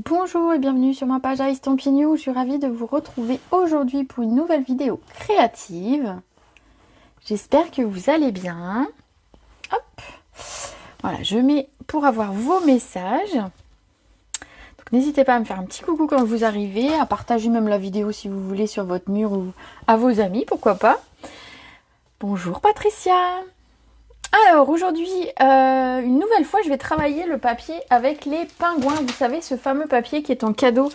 Bonjour et bienvenue sur ma page iStampin' You. Je suis ravie de vous retrouver aujourd'hui pour une nouvelle vidéo créative. J'espère que vous allez bien. Hop, voilà, je mets pour avoir vos messages. Donc n'hésitez pas à me faire un petit coucou quand vous arrivez, à partager même la vidéo si vous voulez sur votre mur ou à vos amis, pourquoi pas. Bonjour Patricia. Alors aujourd'hui, une nouvelle fois, je vais travailler le papier avec les pingouins. Vous savez, ce fameux papier qui est en cadeau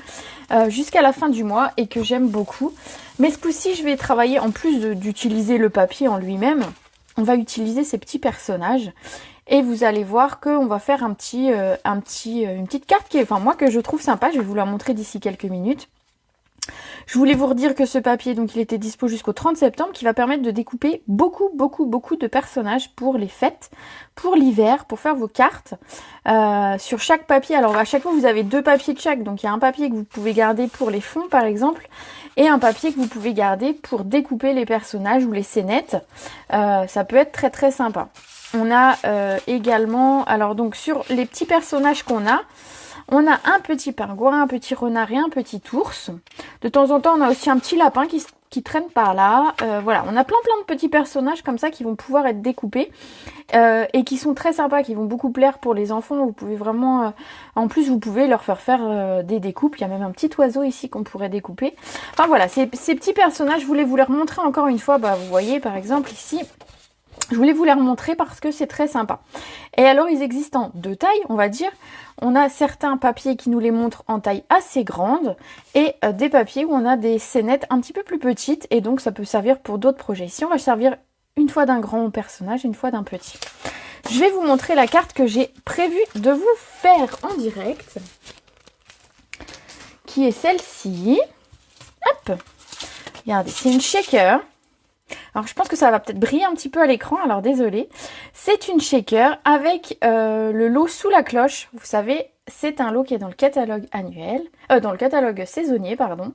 jusqu'à la fin du mois et que j'aime beaucoup. Mais ce coup-ci, je vais travailler, en plus d'utiliser le papier en lui-même, on va utiliser ces petits personnages. Et vous allez voir qu'on va faire une petite carte qui est, enfin moi, que je trouve sympa. Je vais vous la montrer d'ici quelques minutes. Je voulais vous redire que ce papier, donc il était dispo jusqu'au 30 septembre, qui va permettre de découper beaucoup de personnages pour les fêtes, pour l'hiver, pour faire vos cartes. Sur chaque papier, alors à chaque fois vous avez deux papiers de chaque, donc il y a un papier que vous pouvez garder pour les fonds par exemple, et un papier que vous pouvez garder pour découper les personnages ou les scénettes. Ça peut être très sympa. On a également, alors donc sur les petits personnages qu'on a, on a un petit pingouin, un petit renard et un petit ours. De temps en temps, on a aussi un petit lapin qui traîne par là. Voilà, on a plein de petits personnages comme ça qui vont pouvoir être découpés et qui sont très sympas, qui vont beaucoup plaire pour les enfants. Vous pouvez vraiment, en plus, vous pouvez leur faire des découpes. Il y a même un petit oiseau ici qu'on pourrait découper. Enfin voilà, ces petits personnages, je voulais vous les remontrer encore une fois. Bah, vous voyez, par exemple, ici, je voulais vous les remontrer parce que c'est très sympa. Et alors, ils existent en deux tailles, on va dire. On a certains papiers qui nous les montrent en taille assez grande et des papiers où on a des scénettes un petit peu plus petites et donc ça peut servir pour d'autres projets. Ici, on va servir une fois d'un grand personnage, une fois d'un petit. Je vais vous montrer la carte que j'ai prévu de vous faire en direct, qui est celle-ci. Hop, regardez, c'est une shaker. Alors je pense que ça va peut-être briller un petit peu à l'écran, alors désolé. C'est une shaker avec le lot sous la cloche. Vous savez, c'est un lot qui est dans le catalogue annuel, dans le catalogue saisonnier, pardon.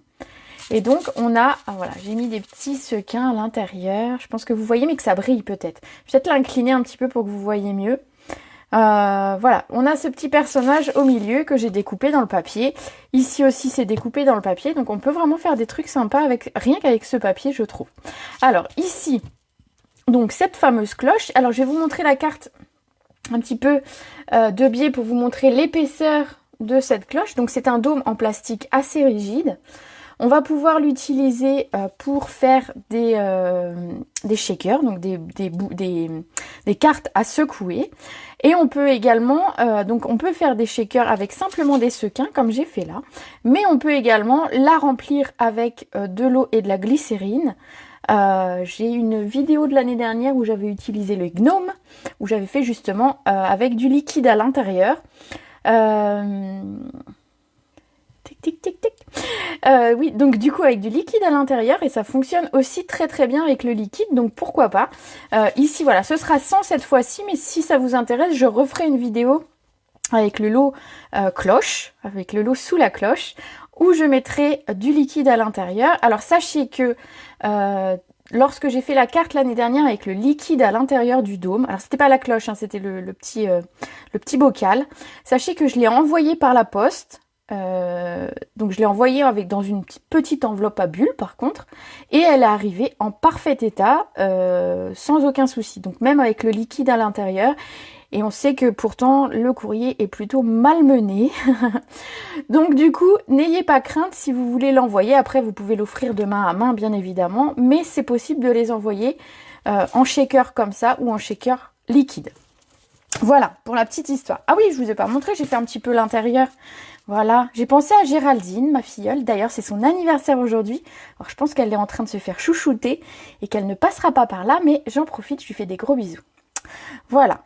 Et donc on a, voilà, j'ai mis des petits sequins à l'intérieur. Je pense que vous voyez, mais que ça brille peut-être. Je vais peut-être l'incliner un petit peu pour que vous voyez mieux. Voilà, on a ce petit personnage au milieu que j'ai découpé dans le papier. Ici aussi c'est découpé dans le papier, donc on peut vraiment faire des trucs sympas avec rien qu'avec ce papier, je trouve. Alors ici, donc cette fameuse cloche. Alors je vais vous montrer la carte un petit peu de biais pour vous montrer l'épaisseur de cette cloche. Donc c'est un dôme en plastique assez rigide. On va pouvoir l'utiliser pour faire des shakers, donc des cartes à secouer. Et on peut également, donc on peut faire des shakers avec simplement des sequins, comme j'ai fait là. Mais on peut également la remplir avec de l'eau et de la glycérine. J'ai une vidéo de l'année dernière où j'avais utilisé le gnome, où j'avais fait justement avec du liquide à l'intérieur. Tic, tic, tic. Oui, donc du coup avec du liquide à l'intérieur et ça fonctionne aussi très bien avec le liquide, donc pourquoi pas. Ici voilà, ce sera sans cette fois-ci, mais si ça vous intéresse, je referai une vidéo avec le lot cloche, avec le lot sous la cloche, où je mettrai du liquide à l'intérieur. Alors sachez que lorsque j'ai fait la carte l'année dernière avec le liquide à l'intérieur du dôme, alors c'était pas la cloche, hein, c'était le petit bocal, sachez que je l'ai envoyé par la poste. Donc je l'ai envoyée dans une petite enveloppe à bulles par contre, et elle est arrivée en parfait état sans aucun souci, donc même avec le liquide à l'intérieur. Et on sait que pourtant le courrier est plutôt malmené. Donc du coup n'ayez pas crainte si vous voulez l'envoyer. Après vous pouvez l'offrir de main à main bien évidemment, mais c'est possible de les envoyer en shaker comme ça ou en shaker liquide. Voilà pour la petite histoire. Ah oui, je vous ai pas montré, j'ai fait un petit peu l'intérieur. Voilà, j'ai pensé à Géraldine, ma filleule. D'ailleurs, c'est son anniversaire aujourd'hui. Alors, je pense qu'elle est en train de se faire chouchouter et qu'elle ne passera pas par là, mais j'en profite, je lui fais des gros bisous. Voilà.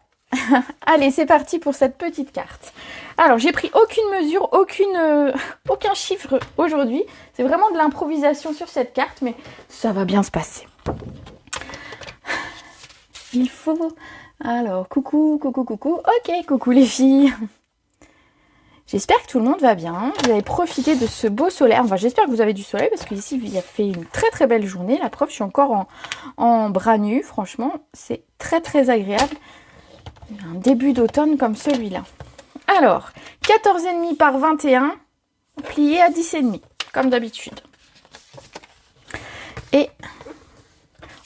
Allez, c'est parti pour cette petite carte. Alors, j'ai pris aucune mesure, aucun chiffre aujourd'hui. C'est vraiment de l'improvisation sur cette carte, mais ça va bien se passer. Il faut... Alors, coucou. Ok, coucou les filles. J'espère que tout le monde va bien. Vous avez profité de ce beau soleil. Enfin, j'espère que vous avez du soleil parce qu'ici, il a fait une très belle journée. La preuve, je suis encore en bras nus. Franchement, c'est très agréable. Un début d'automne comme celui-là. Alors, 14,5 par 21. plié à 10,5 comme d'habitude. Et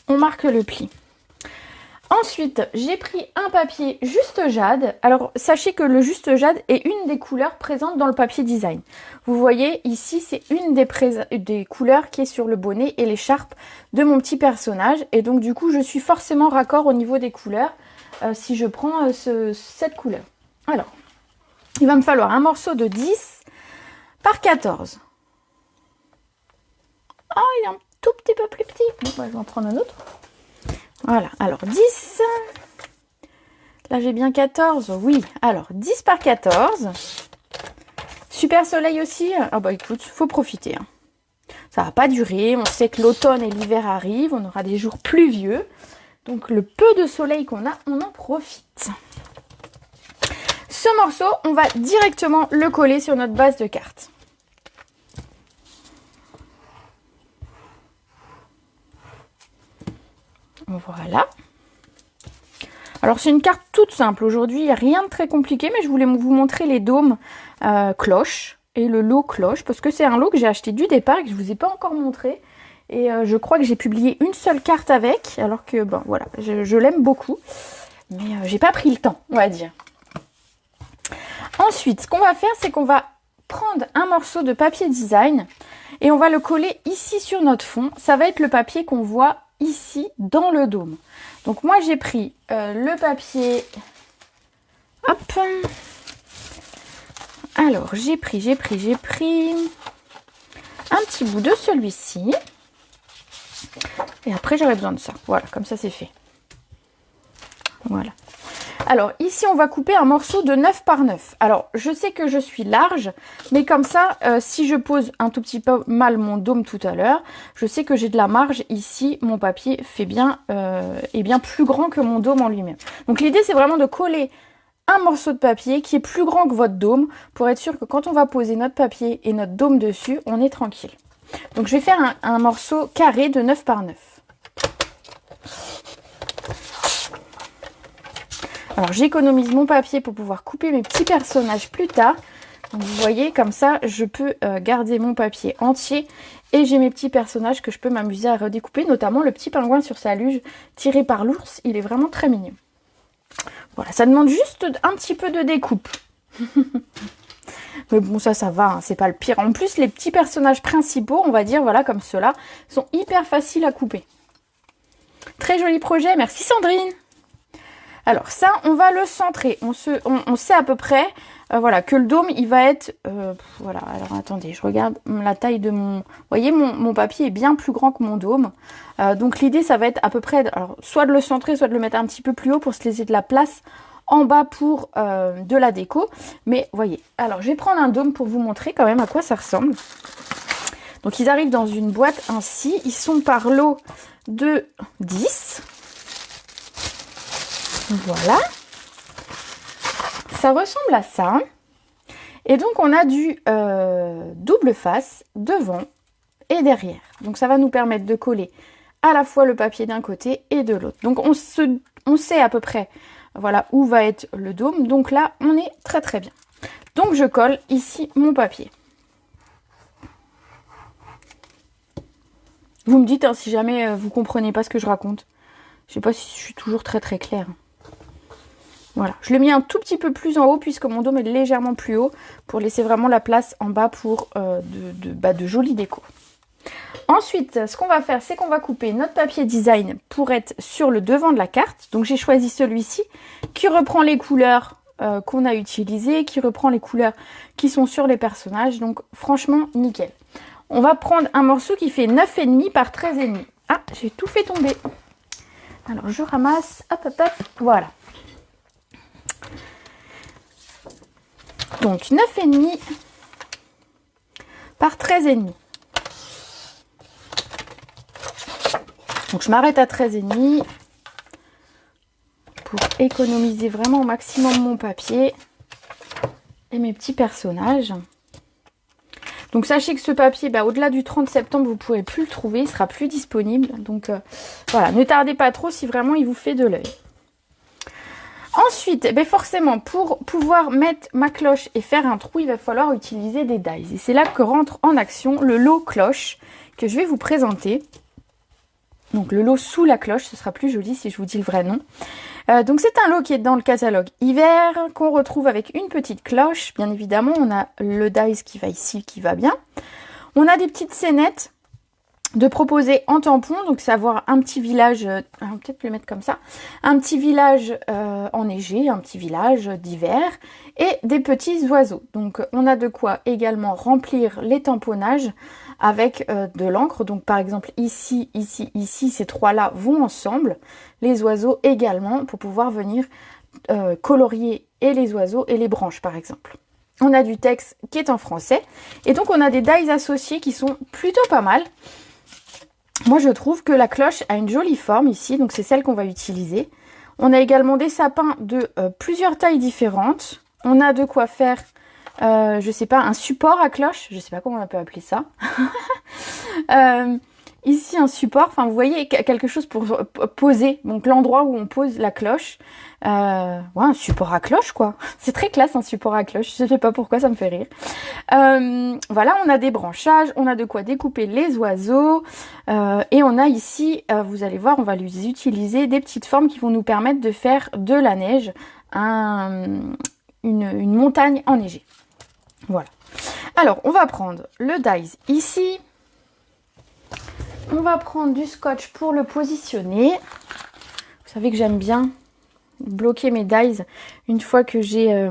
on marque le pli. Ensuite, j'ai pris un papier juste jade. Alors, sachez que le juste jade est une des couleurs présentes dans le papier design. Vous voyez, ici, c'est une des couleurs qui est sur le bonnet et l'écharpe de mon petit personnage. Et donc, du coup, je suis forcément raccord au niveau des couleurs si je prends cette couleur. Alors, il va me falloir un morceau de 10 par 14. Oh, il est un tout petit peu plus petit. Bon, bah, je vais en prendre un autre. Voilà, alors 10. Là, j'ai bien 14. Oui, alors 10 par 14. Super soleil aussi. Ah bah écoute, faut profiter. Hein. Ça va pas durer. On sait que l'automne et l'hiver arrivent. On aura des jours pluvieux. Donc, le peu de soleil qu'on a, on en profite. Ce morceau, on va directement le coller sur notre base de cartes. Voilà. Alors, c'est une carte toute simple. Aujourd'hui, il n'y a rien de très compliqué, mais je voulais vous montrer les dômes cloches et le lot cloche, parce que c'est un lot que j'ai acheté du départ et que je ne vous ai pas encore montré. Et je crois que j'ai publié une seule carte avec, alors que, bon, voilà, je l'aime beaucoup. Mais j'ai pas pris le temps, on va dire. Ensuite, ce qu'on va faire, c'est qu'on va prendre un morceau de papier design et on va le coller ici sur notre fond. Ça va être le papier qu'on voit ici dans le dôme. Donc moi j'ai pris le papier, hop, alors j'ai pris un petit bout de celui-ci et après j'aurai besoin de ça. Voilà, comme ça c'est fait. Voilà. Alors ici on va couper un morceau de 9 par 9. Alors je sais que je suis large, mais comme ça, si je pose un tout petit peu mal mon dôme tout à l'heure, je sais que j'ai de la marge. Ici mon papier fait bien, est bien plus grand que mon dôme en lui-même. Donc l'idée c'est vraiment de coller un morceau de papier qui est plus grand que votre dôme pour être sûr que quand on va poser notre papier et notre dôme dessus, on est tranquille. Donc je vais faire un morceau carré de 9 par 9. Alors j'économise mon papier pour pouvoir couper mes petits personnages plus tard. Donc vous voyez, comme ça je peux garder mon papier entier et j'ai mes petits personnages que je peux m'amuser à redécouper, notamment le petit pingouin sur sa luge tiré par l'ours. Il est vraiment très mignon. Voilà, ça demande juste un petit peu de découpe. Mais bon, ça va, hein, c'est pas le pire. En plus, les petits personnages principaux, on va dire, voilà, comme ceux-là, sont hyper faciles à couper. Très joli projet, merci Sandrine. Alors ça, on va le centrer. On sait à peu près, voilà, que le dôme, il va être, voilà. Alors attendez, je regarde la taille de mon. Vous voyez, mon papier est bien plus grand que mon dôme. Donc l'idée, ça va être à peu près, alors soit de le centrer, soit de le mettre un petit peu plus haut pour se laisser de la place en bas pour de la déco. Mais voyez. Alors je vais prendre un dôme pour vous montrer quand même à quoi ça ressemble. Donc ils arrivent dans une boîte ainsi. Ils sont par lot de 10. Voilà, ça ressemble à ça. Et donc on a du double face devant et derrière. Donc ça va nous permettre de coller à la fois le papier d'un côté et de l'autre. Donc on sait à peu près, voilà, où va être le dôme. Donc là on est très très bien. Donc je colle ici mon papier. Vous me dites hein, si jamais vous comprenez pas ce que je raconte. Je sais pas si je suis toujours très très claire. Voilà, je l'ai mis un tout petit peu plus en haut puisque mon dôme est légèrement plus haut pour laisser vraiment la place en bas pour de jolies décos. Ensuite, ce qu'on va faire, c'est qu'on va couper notre papier design pour être sur le devant de la carte. Donc j'ai choisi celui-ci qui reprend les couleurs qu'on a utilisées, qui reprend les couleurs qui sont sur les personnages. Donc franchement, nickel. On va prendre un morceau qui fait 9,5 par 13,5. Ah, j'ai tout fait tomber. Alors je ramasse, hop hop hop, voilà. Donc 9,5 par 13,5. Donc je m'arrête à 13,5 pour économiser vraiment au maximum mon papier et mes petits personnages. Donc sachez que ce papier, au-delà du 30 septembre, vous ne pourrez plus le trouver, il sera plus disponible. Donc voilà, ne tardez pas trop si vraiment il vous fait de l'œil. Ensuite, eh bien forcément, pour pouvoir mettre ma cloche et faire un trou, il va falloir utiliser des dies. Et c'est là que rentre en action le lot cloche que je vais vous présenter. Donc le lot sous la cloche, ce sera plus joli si je vous dis le vrai nom. Donc c'est un lot qui est dans le catalogue hiver, qu'on retrouve avec une petite cloche. Bien évidemment, on a le dies qui va ici, qui va bien. On a des petites scénettes de proposer en tampon, donc c'est avoir un petit village, on va peut-être le mettre comme ça, un petit village enneigé, un petit village d'hiver, et des petits oiseaux. Donc on a de quoi également remplir les tamponnages avec de l'encre. Donc par exemple ici, ici, ici, ces trois-là vont ensemble. Les oiseaux également, pour pouvoir venir colorier et les oiseaux et les branches par exemple. On a du texte qui est en français, et donc on a des dies associés qui sont plutôt pas mal. Moi, je trouve que la cloche a une jolie forme ici, donc c'est celle qu'on va utiliser. On a également des sapins de plusieurs tailles différentes. On a de quoi faire, je sais pas, un support à cloche. Je sais pas comment on peut appeler ça. Ici, un support, enfin, vous voyez, quelque chose pour poser. Donc, l'endroit où on pose la cloche. Ouais, un support à cloche, quoi. C'est très classe, un support à cloche. Je sais pas pourquoi, ça me fait rire. Voilà, on a des branchages, on a de quoi découper les oiseaux. Et on a ici, vous allez voir, on va les utiliser, des petites formes qui vont nous permettre de faire de la neige, une montagne enneigée. Voilà. Alors, on va prendre le dies ici. On va prendre du scotch pour le positionner. Vous savez que j'aime bien bloquer mes dies une fois que je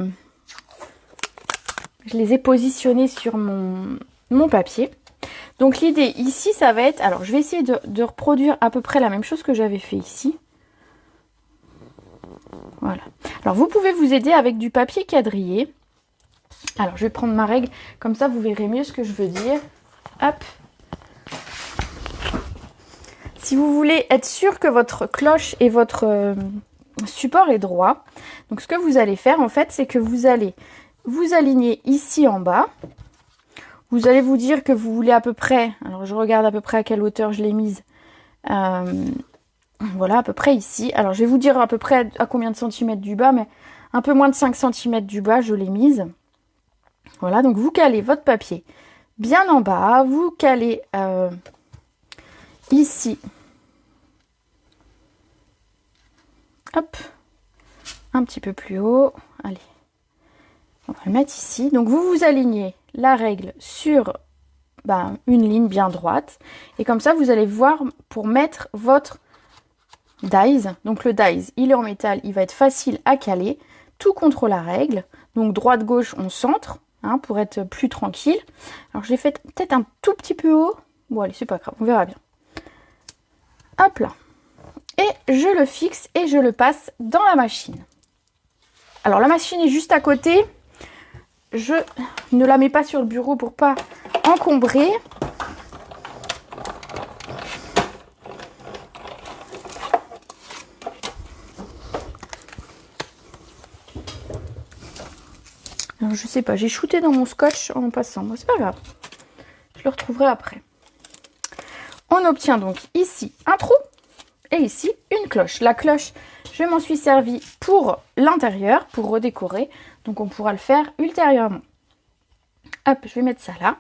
les ai positionnés sur mon papier. Donc l'idée ici, ça va être... Alors, je vais essayer de reproduire à peu près la même chose que j'avais fait ici. Voilà. Alors, vous pouvez vous aider avec du papier quadrillé. Alors, je vais prendre ma règle. Comme ça, vous verrez mieux ce que je veux dire. Hop. Si vous voulez être sûr que votre cloche et votre support est droit, donc ce que vous allez faire en fait, c'est que vous allez vous aligner ici en bas. Vous allez vous dire que vous voulez à peu près, alors je regarde à peu près à quelle hauteur je l'ai mise. Voilà, à peu près ici. Alors je vais vous dire à peu près à combien de centimètres du bas, mais un peu moins de 5 cm du bas, je l'ai mise. Voilà, donc vous calez votre papier bien en bas, vous calez ici. Hop, un petit peu plus haut. Allez, on va le mettre ici. Donc vous vous alignez la règle sur une ligne bien droite. Et comme ça, vous allez voir pour mettre votre dies. Donc le dies, il est en métal, il va être facile à caler. Tout contre la règle. Donc droite-gauche, on centre, hein, pour être plus tranquille. Alors je l'ai fait peut-être un tout petit peu haut. Bon allez, c'est pas grave, on verra bien. Hop là. Et je le fixe et je le passe dans la machine. Alors la machine est juste à côté. Je ne la mets pas sur le bureau pour pas encombrer. Alors je sais pas, j'ai shooté dans mon scotch en passant. Bon, c'est pas grave. Je le retrouverai après. On obtient donc ici un trou. Et ici, une cloche. La cloche, je m'en suis servi pour l'intérieur, pour redécorer. Donc, on pourra le faire ultérieurement. Hop, je vais mettre ça là.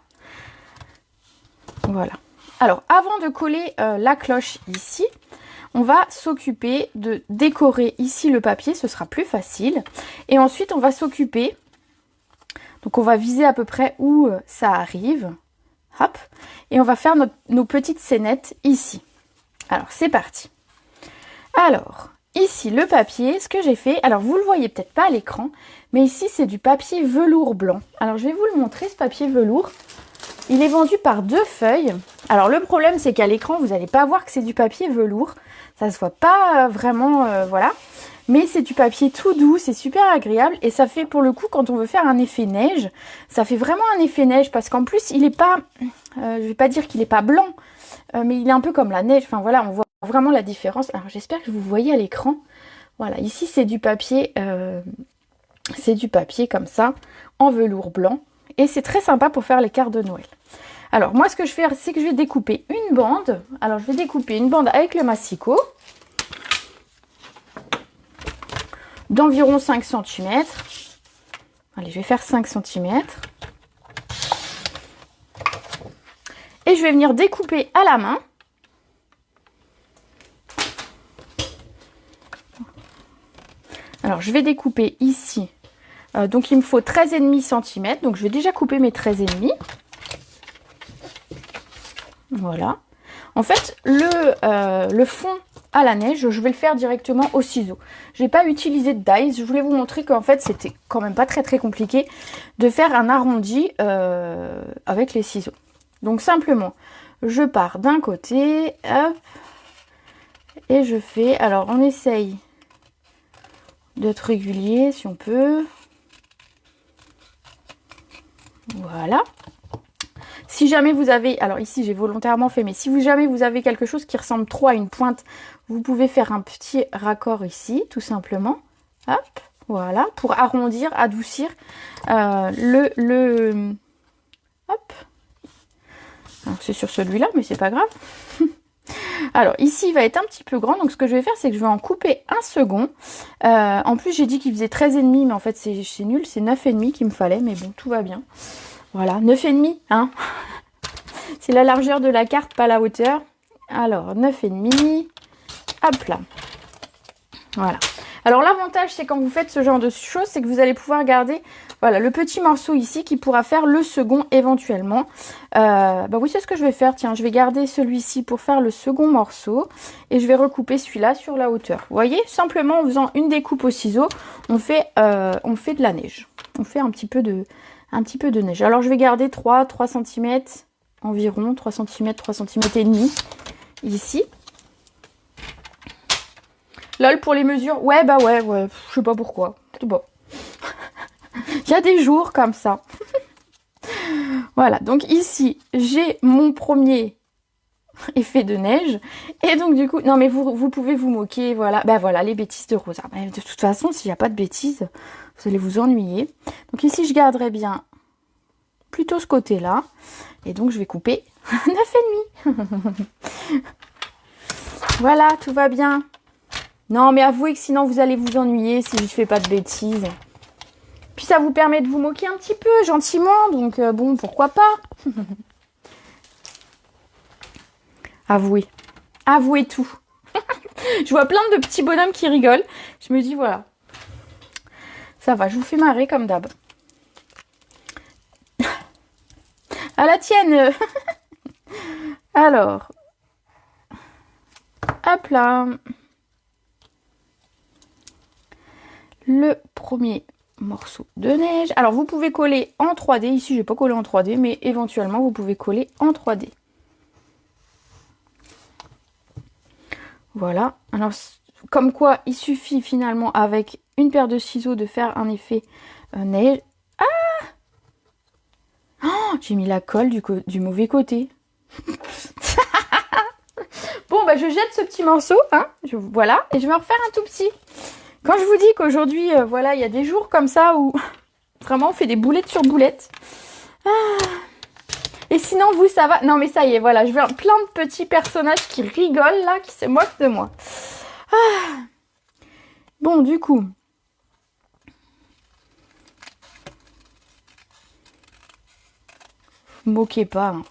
Voilà. Alors, avant de coller la cloche ici, on va s'occuper de décorer ici le papier. Ce sera plus facile. Et ensuite, on va s'occuper... Donc, on va viser à peu près où ça arrive. Hop. Et on va faire nos petites scénettes ici. Alors, c'est parti. Alors, ici, le papier, ce que j'ai fait... Alors, vous ne le voyez peut-être pas à l'écran, mais ici, c'est du papier velours blanc. Alors, je vais vous le montrer, ce papier velours. Il est vendu par 2 feuilles. Alors, le problème, c'est qu'à l'écran, vous n'allez pas voir que c'est du papier velours. Ça ne se voit pas vraiment, voilà. Mais c'est du papier tout doux, c'est super agréable. Et ça fait, pour le coup, quand on veut faire un effet neige, ça fait vraiment un effet neige. Parce qu'en plus, il n'est pas... je vais pas dire qu'il n'est pas blanc, mais il est un peu comme la neige. Enfin, voilà, on voit vraiment la différence. Alors j'espère que vous voyez à l'écran. Voilà, ici c'est du papier comme ça en velours blanc et c'est très sympa pour faire les cartes de Noël. Alors moi ce que je fais, c'est que je vais découper une bande. Alors je vais découper une bande avec le massicot. d'environ 5 cm. Allez, je vais faire 5 cm. Et je vais venir découper à la main. Alors, je vais découper ici. Donc, il me faut 13,5 cm. Donc, je vais déjà couper mes 13,5. Voilà. En fait, le fond à la neige, je vais le faire directement au ciseau. Je n'ai pas utilisé de dies. Je voulais vous montrer qu'en fait, c'était quand même pas très compliqué de faire un arrondi avec les ciseaux. Donc, simplement, je pars d'un côté, hop, et je fais... Alors, on essaye d'être régulier si on peut. Voilà. Si jamais vous avez, alors ici j'ai volontairement fait, mais si jamais vous avez quelque chose qui ressemble trop à une pointe, vous pouvez faire un petit raccord ici, tout simplement. Hop, voilà, pour arrondir, adoucir hop. C'est sur celui-là, mais c'est pas grave. Alors ici il va être un petit peu grand, donc ce que je vais faire c'est que je vais en couper un second. En plus j'ai dit qu'il faisait 13,5, mais en fait c'est nul, c'est 9,5 qu'il me fallait, mais bon, tout va bien. Voilà, 9,5, hein. C'est la largeur de la carte, pas la hauteur. Alors 9,5, hop là. Voilà. Alors l'avantage c'est quand vous faites ce genre de choses, c'est que vous allez pouvoir garder, voilà, le petit morceau ici qui pourra faire le second éventuellement. Bah oui, c'est ce que je vais faire. Tiens, je vais garder celui-ci pour faire le second morceau et je vais recouper celui-là sur la hauteur. Vous voyez, simplement en faisant une découpe au ciseau, on fait de la neige. On fait un petit peu de neige. Alors je vais garder 3 cm environ, 3 cm, 3 cm et demi ici. Lol, pour les mesures, ouais, bah ouais, je sais pas pourquoi. C'est bon. Il y a des jours comme ça. Voilà, donc ici, j'ai mon premier effet de neige. Et donc du coup, non mais vous pouvez vous moquer, voilà. Ben voilà, les bêtises de Rosa. Ben, de toute façon, s'il n'y a pas de bêtises, vous allez vous ennuyer. Donc ici, je garderai bien plutôt ce côté-là. Et donc, je vais couper 9,5. Voilà, tout va bien. Non, mais avouez que sinon, vous allez vous ennuyer si je fais pas de bêtises. Puis ça vous permet de vous moquer un petit peu, gentiment. Donc, bon, pourquoi pas. Avouez. Avouez tout. Je vois plein de petits bonhommes qui rigolent. Je me dis, voilà. Ça va, je vous fais marrer comme d'hab. À la tienne. Alors. Hop là. Le premier morceau de neige. Alors, vous pouvez coller en 3D. Ici, je n'ai pas collé en 3D, mais éventuellement, vous pouvez coller en 3D. Voilà. Alors, comme quoi, il suffit finalement, avec une paire de ciseaux, de faire un effet neige. Ah! Oh, j'ai mis la colle du mauvais côté. Bon, bah, je jette ce petit morceau, hein. Voilà. Et je vais en refaire un tout petit. Quand je vous dis qu'aujourd'hui, voilà, il y a des jours comme ça où vraiment on fait des boulettes sur boulettes. Ah. Et sinon, vous, ça va? Non, mais ça y est, voilà, je veux plein de petits personnages qui rigolent, là, qui se moquent de moi. Ah. Bon, du coup. Vous moquez pas, hein.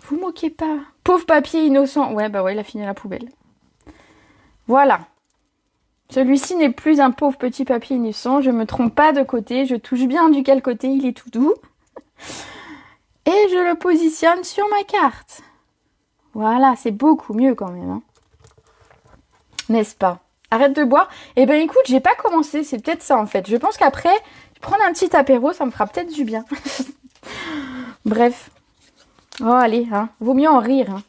Vous moquez pas. Pauvre papier innocent. Ouais, bah ouais, il a fini à la poubelle. Voilà. Celui-ci n'est plus un pauvre petit papier innocent. Je me trompe pas de côté. Je touche bien duquel côté. Il est tout doux. Et je le positionne sur ma carte. Voilà, c'est beaucoup mieux quand même. Hein. N'est-ce pas? Arrête de boire. Eh ben écoute, j'ai pas commencé. C'est peut-être ça en fait. Je pense qu'après, prendre un petit apéro, ça me fera peut-être du bien. Bref. Oh allez, hein. Vaut mieux en rire. Hein.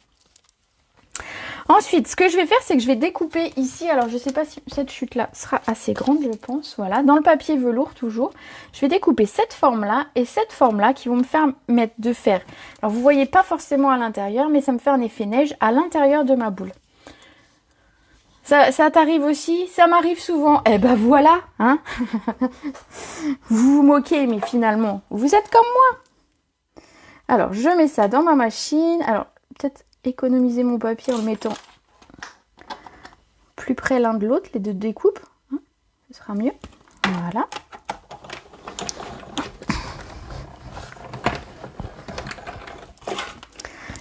Ensuite, ce que je vais faire, c'est que je vais découper ici. Alors, je ne sais pas si cette chute-là sera assez grande, je pense. Voilà, dans le papier velours, toujours. Je vais découper cette forme-là et cette forme-là qui vont me permettre de faire... Alors, vous ne voyez pas forcément à l'intérieur, mais ça me fait un effet neige à l'intérieur de ma boule. Ça t'arrive aussi? Ça m'arrive souvent. Eh ben voilà, hein. Vous vous moquez, mais finalement, vous êtes comme moi. Alors, je mets ça dans ma machine. Alors, peut-être... économiser mon papier en le mettant plus près l'un de l'autre, les deux découpes. Hein, ce sera mieux. Voilà.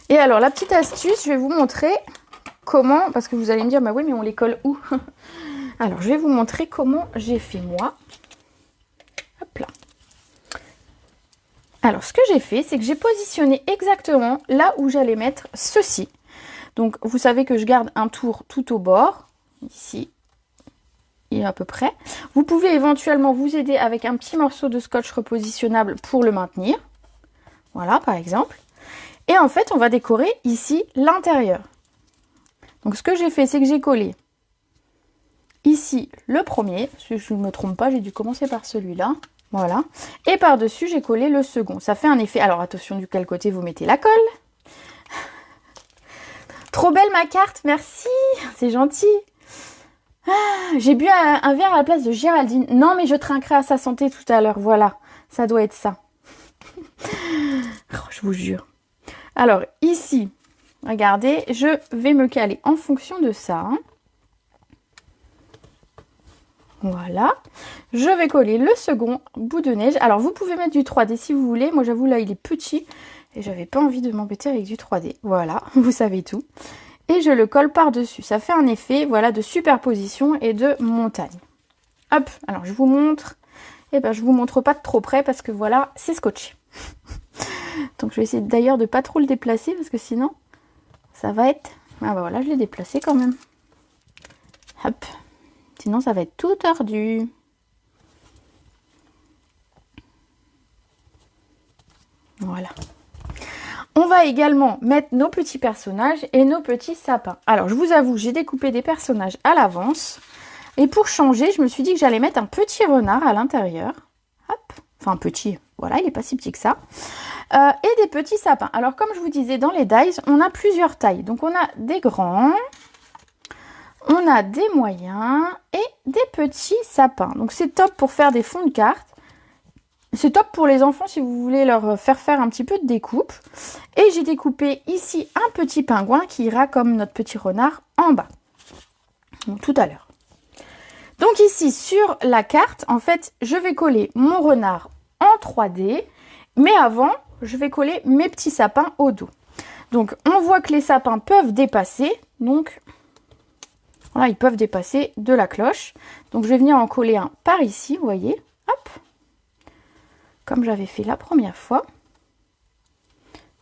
Et alors, la petite astuce, je vais vous montrer comment, parce que vous allez me dire, bah oui, mais on les colle où? Alors, je vais vous montrer comment j'ai fait moi. Hop là. Alors, ce que j'ai fait, c'est que j'ai positionné exactement là où j'allais mettre ceci. Donc, vous savez que je garde un tour tout au bord, ici, et à peu près. Vous pouvez éventuellement vous aider avec un petit morceau de scotch repositionnable pour le maintenir. Voilà, par exemple. Et en fait, on va décorer ici l'intérieur. Donc, ce que j'ai fait, c'est que j'ai collé ici le premier. Si je ne me trompe pas, j'ai dû commencer par celui-là. Voilà. Et par-dessus, j'ai collé le second. Ça fait un effet. Alors, attention du quel côté vous mettez la colle. Trop belle ma carte, merci. C'est gentil. Ah, j'ai bu un verre à la place de Géraldine. Non, mais je trinquerai à sa santé tout à l'heure. Voilà, ça doit être ça. Oh, je vous jure. Alors, ici, regardez, je vais me caler en fonction de ça. Voilà. Je vais coller le second bout de neige. Alors, vous pouvez mettre du 3D si vous voulez. Moi, j'avoue, là, il est petit. Et j'avais pas envie de m'embêter avec du 3D. Voilà, vous savez tout. Et je le colle par-dessus. Ça fait un effet, voilà, de superposition et de montagne. Hop, alors je vous montre. Et ben, je vous montre pas de trop près parce que voilà, c'est scotché. Donc je vais essayer d'ailleurs de pas trop le déplacer parce que sinon ça va être... Ah bah voilà, je l'ai déplacé quand même. Hop. Sinon ça va être tout tordu. Voilà. On va également mettre nos petits personnages et nos petits sapins. Alors je vous avoue, j'ai découpé des personnages à l'avance. Et pour changer, je me suis dit que j'allais mettre un petit renard à l'intérieur. Hop. Enfin petit, voilà, il n'est pas si petit que ça. Et des petits sapins. Alors comme je vous disais, dans les dies, on a plusieurs tailles. Donc on a des grands, on a des moyens et des petits sapins. Donc c'est top pour faire des fonds de cartes. C'est top pour les enfants si vous voulez leur faire un petit peu de découpe. Et j'ai découpé ici un petit pingouin qui ira comme notre petit renard en bas. Donc tout à l'heure. Donc ici sur la carte, en fait, je vais coller mon renard en 3D. Mais avant, je vais coller mes petits sapins au dos. Donc on voit que les sapins peuvent dépasser. Donc voilà, ils peuvent dépasser de la cloche. Donc je vais venir en coller un par ici, vous voyez. Hop. Comme j'avais fait la première fois.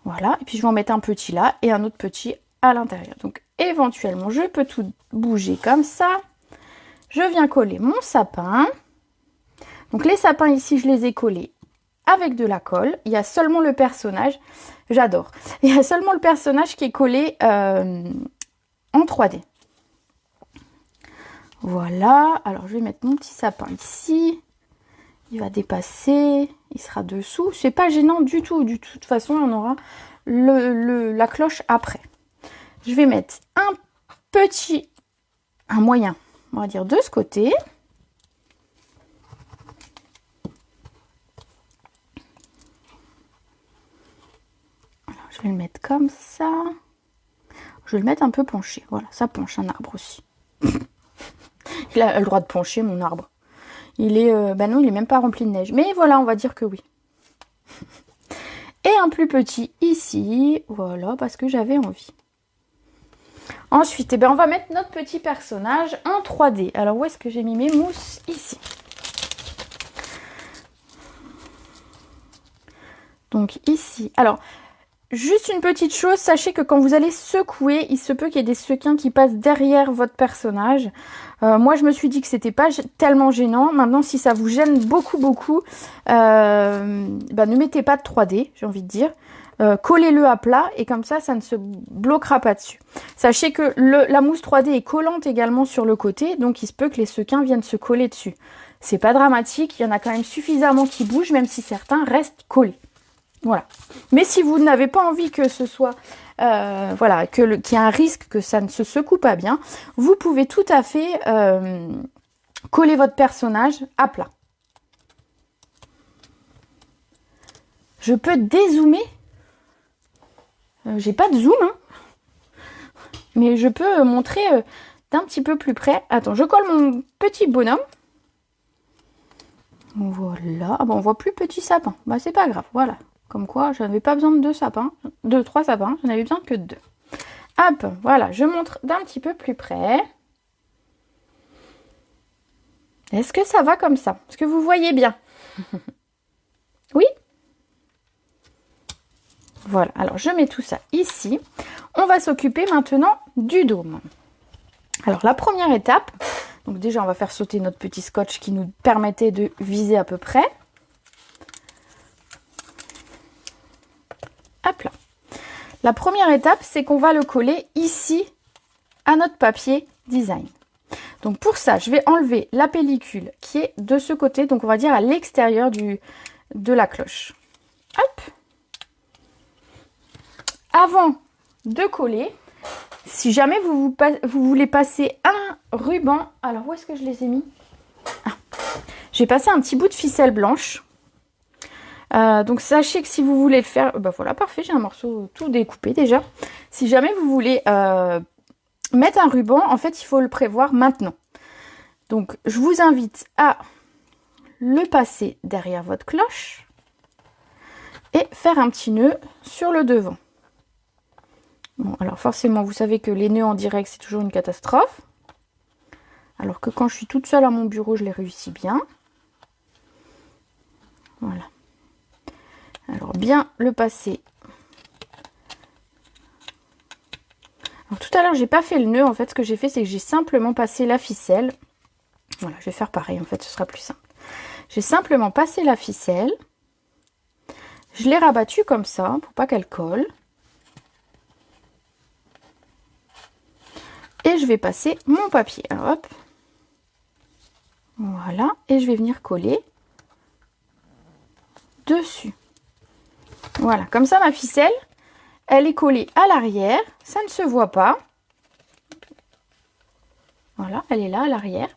Voilà. Et puis je vais en mettre un petit là et un autre petit à l'intérieur. Donc éventuellement, je peux tout bouger comme ça. Je viens coller mon sapin. Donc les sapins ici, je les ai collés avec de la colle. Il y a seulement le personnage. J'adore. Il y a seulement le personnage qui est collé en 3D. Voilà. Alors je vais mettre mon petit sapin ici. Il va dépasser. Il sera dessous. C'est pas gênant du tout. De toute façon, on aura la cloche après. Je vais mettre un moyen, on va dire de ce côté. Alors, je vais le mettre comme ça. Je vais le mettre un peu penché. Voilà, ça penche un arbre aussi. Il a le droit de pencher, mon arbre. Il est, bah non, il est même pas rempli de neige. Mais voilà, on va dire que oui. Et un plus petit ici. Voilà, parce que j'avais envie. Ensuite, eh ben, on va mettre notre petit personnage en 3D. Alors, où est-ce que j'ai mis mes mousses? Ici. Donc, ici. Alors, juste une petite chose, sachez que quand vous allez secouer, il se peut qu'il y ait des sequins qui passent derrière votre personnage. Moi, je me suis dit que c'était pas tellement gênant. Maintenant, si ça vous gêne beaucoup, ne mettez pas de 3D, j'ai envie de dire. Collez-le à plat et comme ça ne se bloquera pas dessus. Sachez que la mousse 3D est collante également sur le côté, donc il se peut que les sequins viennent se coller dessus. C'est pas dramatique, il y en a quand même suffisamment qui bougent, même si certains restent collés. Voilà. Mais si vous n'avez pas envie que ce soit, voilà, qu'il y ait un risque que ça ne se secoue pas bien, vous pouvez tout à fait coller votre personnage à plat. Je peux dézoomer. J'ai pas de zoom, hein, mais je peux montrer d'un petit peu plus près. Attends, je colle mon petit bonhomme. Voilà. Ah bon, on voit plus petit sapin. Bah, c'est pas grave. Voilà. Comme quoi, je n'avais pas besoin de 2 sapins. 3 sapins. J'en avais besoin que de 2. Hop, voilà. Je montre d'un petit peu plus près. Est-ce que ça va comme ça? Est-ce que vous voyez bien? Oui? Voilà. Alors, je mets tout ça ici. On va s'occuper maintenant du dôme. Alors, la première étape... Donc déjà, on va faire sauter notre petit scotch qui nous permettait de viser à peu près. Hop là. La première étape, c'est qu'on va le coller ici à notre papier design. Donc pour ça, je vais enlever la pellicule qui est de ce côté, donc on va dire à l'extérieur de la cloche. Hop. Avant de coller, si jamais vous voulez passer un ruban, alors où est-ce que je les ai mis? J'ai passé un petit bout de ficelle blanche. Donc sachez que si vous voulez le faire, bah voilà, parfait, j'ai un morceau tout découpé déjà. Si jamais vous voulez mettre un ruban, en fait, il faut le prévoir maintenant. Donc je vous invite à le passer derrière votre cloche et faire un petit nœud sur le devant. Bon, alors forcément, vous savez que les nœuds en direct, c'est toujours une catastrophe. Alors que quand je suis toute seule à mon bureau, je les réussis bien. Voilà. Alors, bien le passer. Alors, tout à l'heure, j'ai pas fait le nœud. En fait, ce que j'ai fait, c'est que j'ai simplement passé la ficelle. Voilà, je vais faire pareil. En fait, ce sera plus simple. J'ai simplement passé la ficelle. Je l'ai rabattue comme ça, pour pas qu'elle colle. Et je vais passer mon papier. Alors, hop. Voilà. Et je vais venir coller dessus. Voilà. Comme ça, ma ficelle, elle est collée à l'arrière. Ça ne se voit pas. Voilà. Elle est là à l'arrière.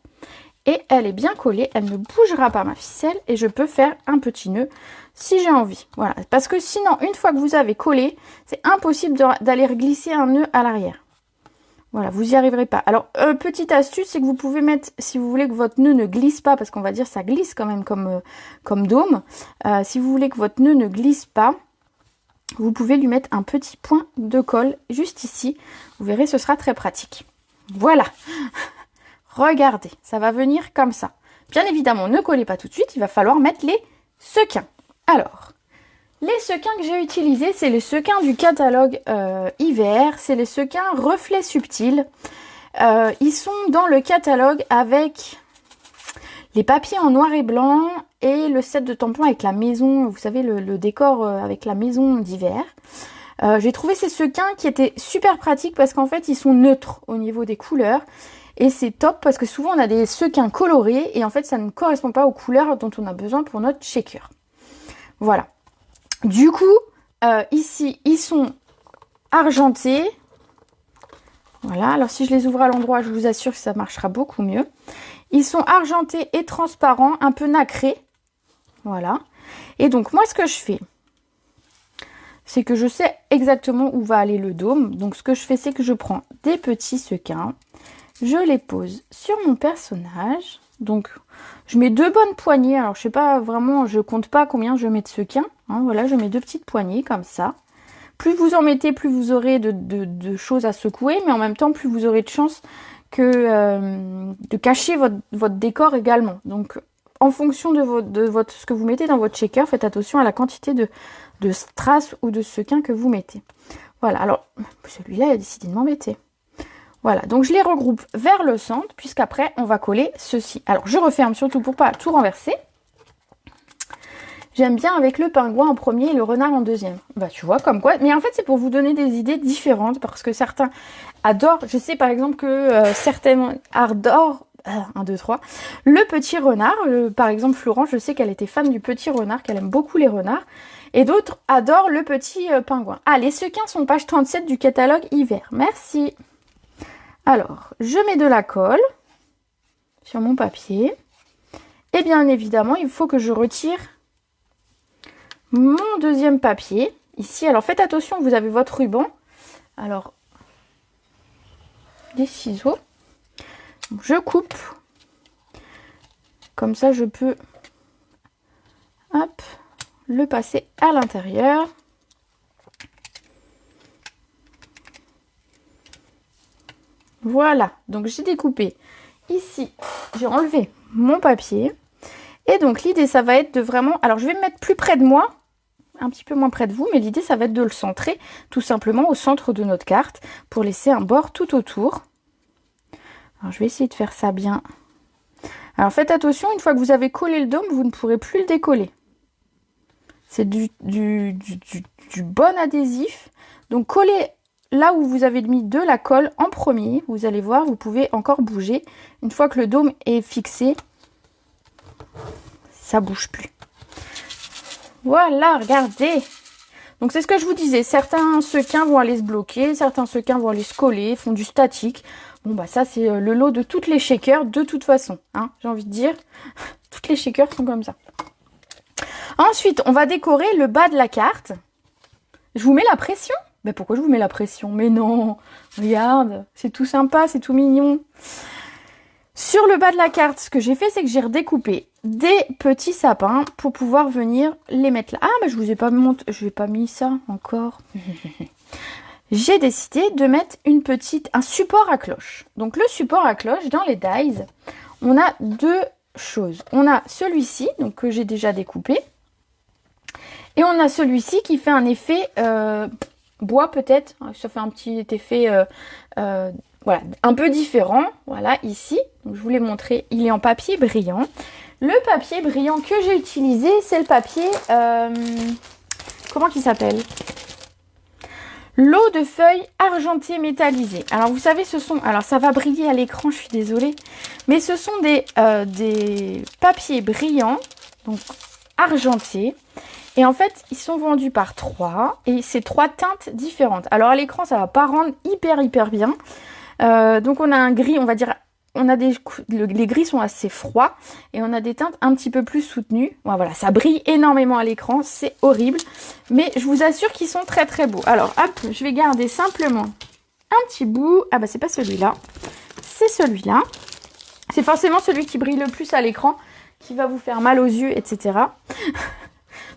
Et elle est bien collée. Elle ne bougera pas, ma ficelle. Et je peux faire un petit nœud si j'ai envie. Voilà. Parce que sinon, une fois que vous avez collé, c'est impossible d'aller glisser un nœud à l'arrière. Voilà, vous n'y arriverez pas. Alors, petite astuce, c'est que vous pouvez mettre, si vous voulez que votre nœud ne glisse pas, parce qu'on va dire ça glisse quand même comme dôme. Si vous voulez que votre nœud ne glisse pas, vous pouvez lui mettre un petit point de colle juste ici. Vous verrez, ce sera très pratique. Voilà. Regardez, ça va venir comme ça. Bien évidemment, ne collez pas tout de suite, il va falloir mettre les sequins. Alors... les sequins que j'ai utilisés, c'est les sequins du catalogue hiver. C'est les sequins reflets subtils. Ils sont dans le catalogue avec les papiers en noir et blanc et le set de tampons avec la maison, vous savez, le décor avec la maison d'hiver. J'ai trouvé ces sequins qui étaient super pratiques parce qu'en fait, ils sont neutres au niveau des couleurs. Et c'est top parce que souvent, on a des sequins colorés et en fait, ça ne correspond pas aux couleurs dont on a besoin pour notre shaker. Voilà. Du coup, ici, ils sont argentés. Voilà, alors si je les ouvre à l'endroit, je vous assure que ça marchera beaucoup mieux. Ils sont argentés et transparents, un peu nacrés. Voilà. Et donc, moi, ce que je fais, c'est que je sais exactement où va aller le dôme. Donc, ce que je fais, c'est que je prends des petits sequins. Je les pose sur mon personnage. Donc, je mets 2 bonnes poignées. Alors, je sais pas vraiment, je compte pas combien je mets de sequins. Hein, voilà, je mets 2 petites poignées comme ça. Plus vous en mettez, plus vous aurez de choses à secouer. Mais en même temps, plus vous aurez de chances de cacher votre décor également. Donc, en fonction de ce que vous mettez dans votre shaker, faites attention à la quantité de strass ou de sequins que vous mettez. Voilà, alors, celui-là, il a décidé de m'embêter. Voilà, donc je les regroupe vers le centre, puisqu'après, on va coller ceci. Alors, je referme surtout pour pas tout renverser. J'aime bien avec le pingouin en premier et le renard en deuxième. Bah, tu vois, comme quoi. Mais en fait, c'est pour vous donner des idées différentes, parce que certains adorent. Je sais par exemple que certains adorent, 1, 2, 3, le petit renard. Par exemple, Florence, je sais qu'elle était fan du petit renard, qu'elle aime beaucoup les renards. Et d'autres adorent le petit pingouin. Ah, les sequins sont page 37 du catalogue hiver. Merci. Alors, je mets de la colle sur mon papier. Et bien évidemment, il faut que je retire mon deuxième papier. Ici, alors faites attention, vous avez votre ruban. Alors, des ciseaux. Je coupe. Comme ça, je peux hop, le passer à l'intérieur. Voilà, donc j'ai découpé ici, j'ai enlevé mon papier. Et donc l'idée, ça va être de vraiment... Alors je vais me mettre plus près de moi, un petit peu moins près de vous, mais l'idée, ça va être de le centrer tout simplement au centre de notre carte pour laisser un bord tout autour. Alors je vais essayer de faire ça bien. Alors faites attention, une fois que vous avez collé le dôme, vous ne pourrez plus le décoller. C'est du bon adhésif. Donc collez là où vous avez mis de la colle en premier. Vous allez voir, vous pouvez encore bouger. Une fois que le dôme est fixé, ça bouge plus. Voilà, regardez. Donc c'est ce que je vous disais. Certains sequins vont aller se bloquer, certains sequins vont aller se coller, font du statique. Bon bah ça c'est le lot de toutes les shakers de toute façon. Hein, j'ai envie de dire, toutes les shakers sont comme ça. Ensuite, on va décorer le bas de la carte. Je vous mets la pression? Mais pourquoi je vous mets la pression? Mais non, regarde, c'est tout sympa, c'est tout mignon. Sur le bas de la carte, ce que j'ai fait, c'est que j'ai redécoupé des petits sapins pour pouvoir venir les mettre là. Ah, mais je vous ai pas montré, je n'ai pas mis ça encore. J'ai décidé de mettre un support à cloche. Donc le support à cloche, dans les dies, on a deux choses. On a celui-ci, donc que j'ai déjà découpé. Et on a celui-ci qui fait un effet bois peut-être. Ça fait un petit effet voilà, un peu différent. Voilà, ici. Donc, je vous l'ai montré. Il est en papier brillant. Le papier brillant que j'ai utilisé, c'est le papier... comment il s'appelle? L'eau de feuilles argentées métallisées. Alors, vous savez, ce sont... Alors, ça va briller à l'écran, je suis désolée. Mais ce sont des papiers brillants, donc argentés. Et en fait, ils sont vendus par 3 et c'est 3 teintes différentes. Alors à l'écran, ça va pas rendre hyper bien. Donc on a un gris, on va dire, les gris sont assez froids et on a des teintes un petit peu plus soutenues. Voilà, ça brille énormément à l'écran, c'est horrible. Mais je vous assure qu'ils sont très beaux. Alors hop, je vais garder simplement un petit bout. Ah bah c'est pas celui-là, c'est celui-là. C'est forcément celui qui brille le plus à l'écran, qui va vous faire mal aux yeux, etc.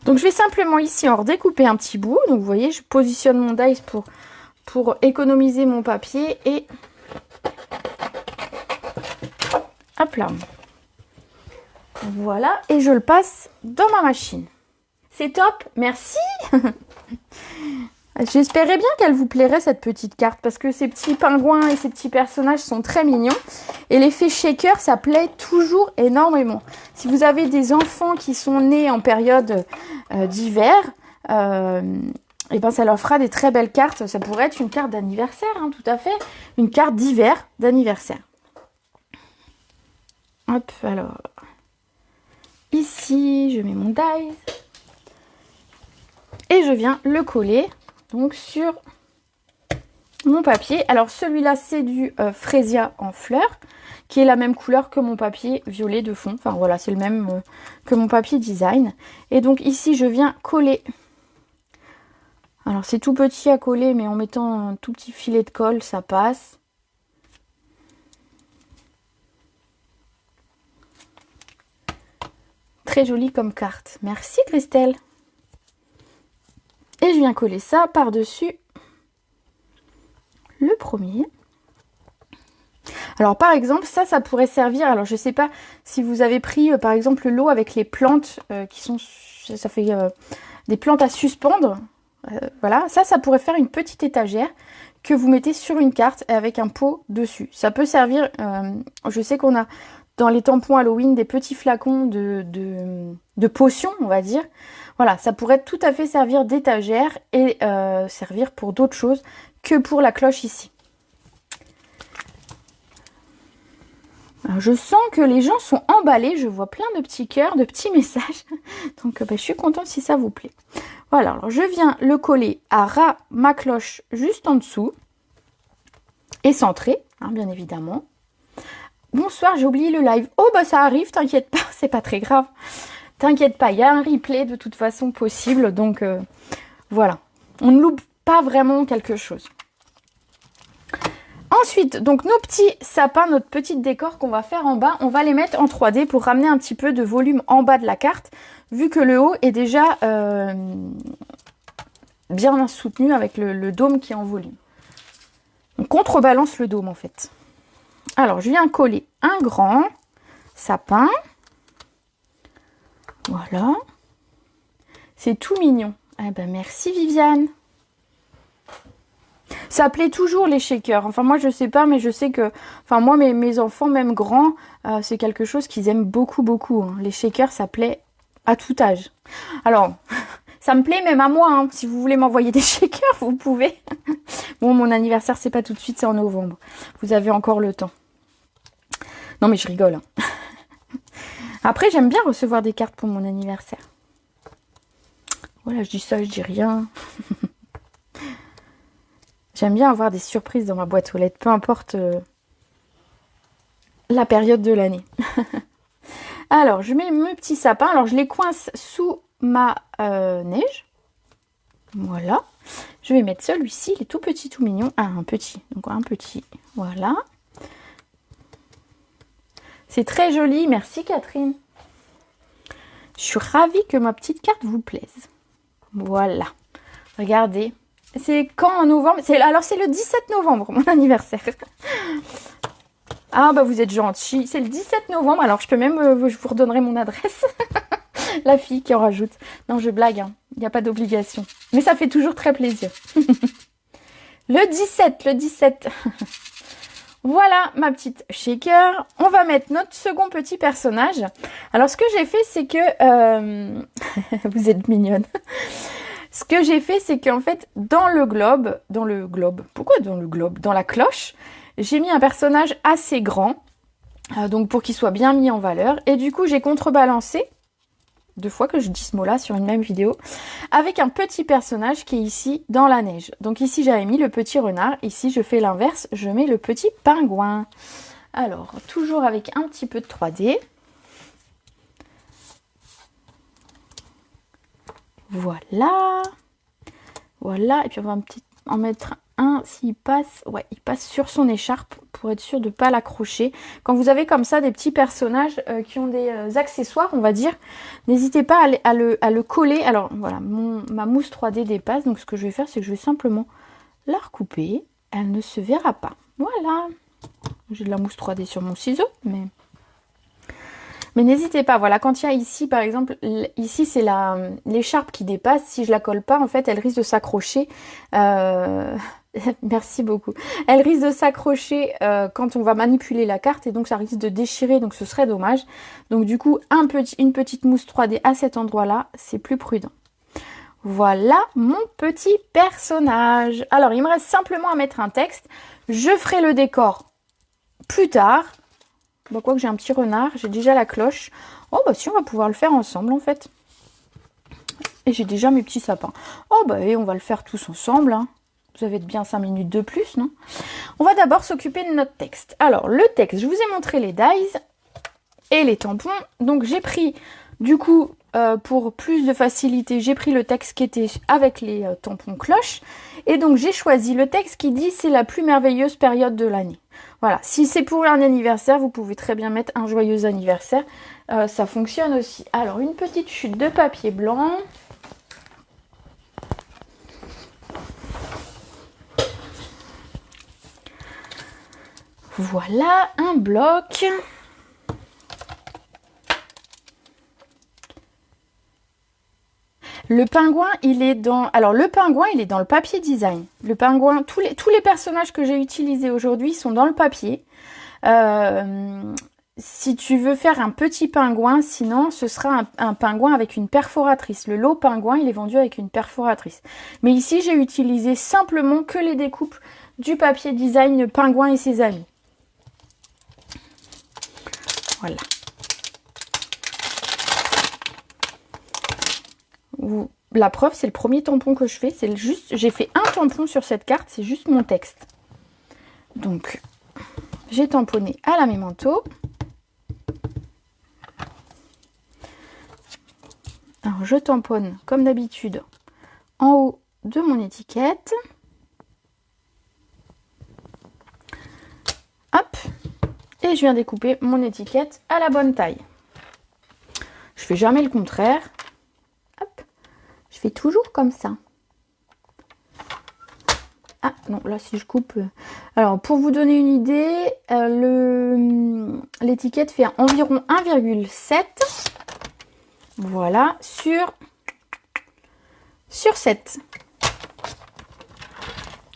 Donc je vais simplement ici en redécouper un petit bout. Donc vous voyez, je positionne mon dies pour économiser mon papier. Et hop là. Voilà, et je le passe dans ma machine. C'est top, merci. J'espérais bien qu'elle vous plairait cette petite carte parce que ces petits pingouins et ces petits personnages sont très mignons. Et l'effet shaker, ça plaît toujours énormément. Si vous avez des enfants qui sont nés en période d'hiver, et ben ça leur fera des très belles cartes. Ça pourrait être une carte d'anniversaire, hein, tout à fait. Une carte d'hiver d'anniversaire. Hop, alors. Ici, je mets mon dies. Et je viens le coller. Donc sur mon papier. Alors celui-là c'est du Freesia en fleurs, qui est la même couleur que mon papier violet de fond. Enfin voilà, c'est le même que mon papier design. Et donc ici je viens coller. Alors c'est tout petit à coller, mais en mettant un tout petit filet de colle, ça passe. Très joli comme carte. Merci Christelle. Et je viens coller ça par-dessus le premier. Alors par exemple, ça pourrait servir, alors je sais pas si vous avez pris par exemple l'eau avec les plantes qui sont, ça fait des plantes à suspendre. Voilà, ça pourrait faire une petite étagère que vous mettez sur une carte avec un pot dessus. Ça peut servir, je sais qu'on a dans les tampons Halloween des petits flacons de potions, on va dire. Voilà, ça pourrait tout à fait servir d'étagère et servir pour d'autres choses que pour la cloche ici. Alors, je sens que les gens sont emballés, je vois plein de petits cœurs, de petits messages. Donc je suis contente si ça vous plaît. Voilà, alors je viens le coller à ras ma cloche juste en dessous. Et centré, hein, bien évidemment. Bonsoir, j'ai oublié le live. Oh bah ça arrive, t'inquiète pas, c'est pas très grave. T'inquiète pas, il y a un replay de toute façon possible. Donc voilà, on ne loupe pas vraiment quelque chose. Ensuite, donc nos petits sapins, notre petit décor qu'on va faire en bas, on va les mettre en 3D pour ramener un petit peu de volume en bas de la carte, vu que le haut est déjà bien soutenu avec le dôme qui est en volume. On contrebalance le dôme en fait. Alors, je viens coller un grand sapin. Voilà. C'est tout mignon. Ah ben merci Viviane. Ça plaît toujours les shakers. Enfin moi je sais pas, mais je sais que, enfin moi mes enfants même grands, c'est quelque chose qu'ils aiment beaucoup beaucoup. Hein. Les shakers ça plaît à tout âge. Alors ça me plaît même à moi. Hein. Si vous voulez m'envoyer des shakers, vous pouvez. Bon mon anniversaire c'est pas tout de suite, c'est en novembre. Vous avez encore le temps. Non mais je rigole. Hein. Après j'aime bien recevoir des cartes pour mon anniversaire. Voilà, je dis ça, je dis rien. J'aime bien avoir des surprises dans ma boîte aux lettres, peu importe la période de l'année. Alors, je mets mes petits sapins. Alors, je les coince sous ma neige. Voilà. Je vais mettre celui-ci, il est tout petit, tout mignon. Ah, un petit. Donc, un petit. Voilà. C'est très joli. Merci, Catherine. Je suis ravie que ma petite carte vous plaise. Voilà. Regardez. C'est quand en novembre? Alors c'est le 17 novembre, mon anniversaire. Ah bah vous êtes gentil. C'est le 17 novembre, alors je peux même, je vous redonnerai mon adresse. La fille qui en rajoute. Non, je blague, hein. Il n'y a pas d'obligation. Mais ça fait toujours très plaisir. Le 17. Voilà ma petite shaker. On va mettre notre second petit personnage. Alors ce que j'ai fait, c'est que... vous êtes mignonne. Ce que j'ai fait, c'est qu'en fait, dans le globe, pourquoi dans le globe? Dans la cloche, j'ai mis un personnage assez grand, donc pour qu'il soit bien mis en valeur. Et du coup, j'ai contrebalancé, 2 fois que je dis ce mot-là sur une même vidéo, avec un petit personnage qui est ici dans la neige. Donc ici, j'avais mis le petit renard. Ici, je fais l'inverse, je mets le petit pingouin. Alors, toujours avec un petit peu de 3D. Voilà. Voilà. Et puis on va en mettre un s'il passe. Ouais, il passe sur son écharpe pour être sûr de ne pas l'accrocher. Quand vous avez comme ça des petits personnages qui ont des accessoires, on va dire, n'hésitez pas à le coller. Alors voilà, ma mousse 3D dépasse. Donc ce que je vais faire, c'est que je vais simplement la recouper. Elle ne se verra pas. Voilà. J'ai de la mousse 3D sur mon ciseau, mais n'hésitez pas, voilà, quand il y a ici, par exemple, ici c'est l'écharpe qui dépasse, si je la colle pas, en fait, elle risque de s'accrocher. Merci beaucoup. Elle risque de s'accrocher quand on va manipuler la carte, et donc ça risque de déchirer, donc ce serait dommage. Donc du coup, une petite mousse 3D à cet endroit-là, c'est plus prudent. Voilà mon petit personnage. Alors, il me reste simplement à mettre un texte. Je ferai le décor plus tard. Bon, quoi que j'ai un petit renard, j'ai déjà la cloche. Oh bah si, on va pouvoir le faire ensemble en fait. Et j'ai déjà mes petits sapins. Oh bah et on va le faire tous ensemble. Hein. Vous avez bien 5 minutes de plus, non? On va d'abord s'occuper de notre texte. Alors le texte, je vous ai montré les dies et les tampons. Donc j'ai pris, du coup, pour plus de facilité, j'ai pris le texte qui était avec les tampons cloches. Et donc j'ai choisi le texte qui dit c'est la plus merveilleuse période de l'année. Voilà, si c'est pour un anniversaire, vous pouvez très bien mettre un joyeux anniversaire. Ça fonctionne aussi. Alors, une petite chute de papier blanc. Voilà, un bloc. Le pingouin, il est dans... Alors, le pingouin, il est dans le papier design. Le pingouin, tous les personnages que j'ai utilisés aujourd'hui sont dans le papier. Si tu veux faire un petit pingouin, sinon, ce sera un pingouin avec une perforatrice. Le lot pingouin, il est vendu avec une perforatrice. Mais ici, j'ai utilisé simplement que les découpes du papier design pingouin et ses amis. Voilà. La preuve, c'est le premier tampon que je fais. C'est juste, j'ai fait un tampon sur cette carte, c'est juste mon texte. Donc, j'ai tamponné à la Memento. Alors, je tamponne comme d'habitude en haut de mon étiquette. Hop. Et je viens découper mon étiquette à la bonne taille. Je fais jamais le contraire. Hop. Je fais toujours comme ça. Ah non, là si je coupe... Alors pour vous donner une idée, l'étiquette fait environ 1,7. Voilà, sur 7.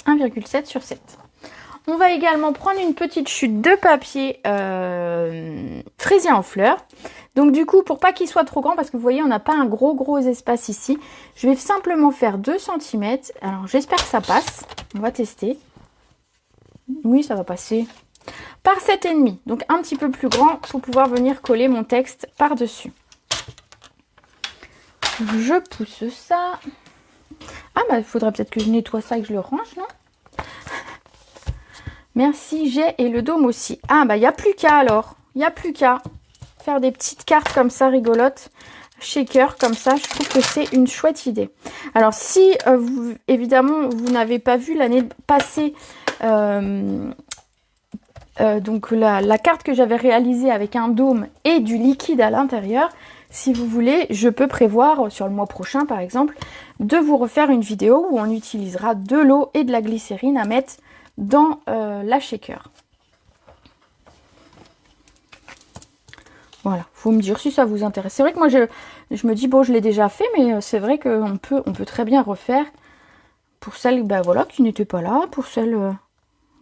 1,7 sur 7. On va également prendre une petite chute de papier fraisier en fleurs. Donc du coup, pour pas qu'il soit trop grand, parce que vous voyez, on n'a pas un gros espace ici, je vais simplement faire 2 cm. Alors j'espère que ça passe. On va tester. Oui, ça va passer. Par 7,5. Donc un petit peu plus grand pour pouvoir venir coller mon texte par-dessus. Je pousse ça. Ah bah il faudrait peut-être que je nettoie ça et que je le range, non? Merci, j'ai et le dôme aussi. Ah bah il n'y a plus qu'à alors. Il n'y a plus qu'à faire des petites cartes comme ça rigolotes. Shaker comme ça, je trouve que c'est une chouette idée. Alors si vous, évidemment vous n'avez pas vu l'année passée donc la carte que j'avais réalisée avec un dôme et du liquide à l'intérieur, si vous voulez, je peux prévoir sur le mois prochain par exemple de vous refaire une vidéo où on utilisera de l'eau et de la glycérine à mettre dans la shaker. Voilà, faut me dire si ça vous intéresse. C'est vrai que moi je me dis bon, je l'ai déjà fait, mais c'est vrai qu'on peut très bien refaire pour celles ben voilà, qui n'étaient pas là, pour celles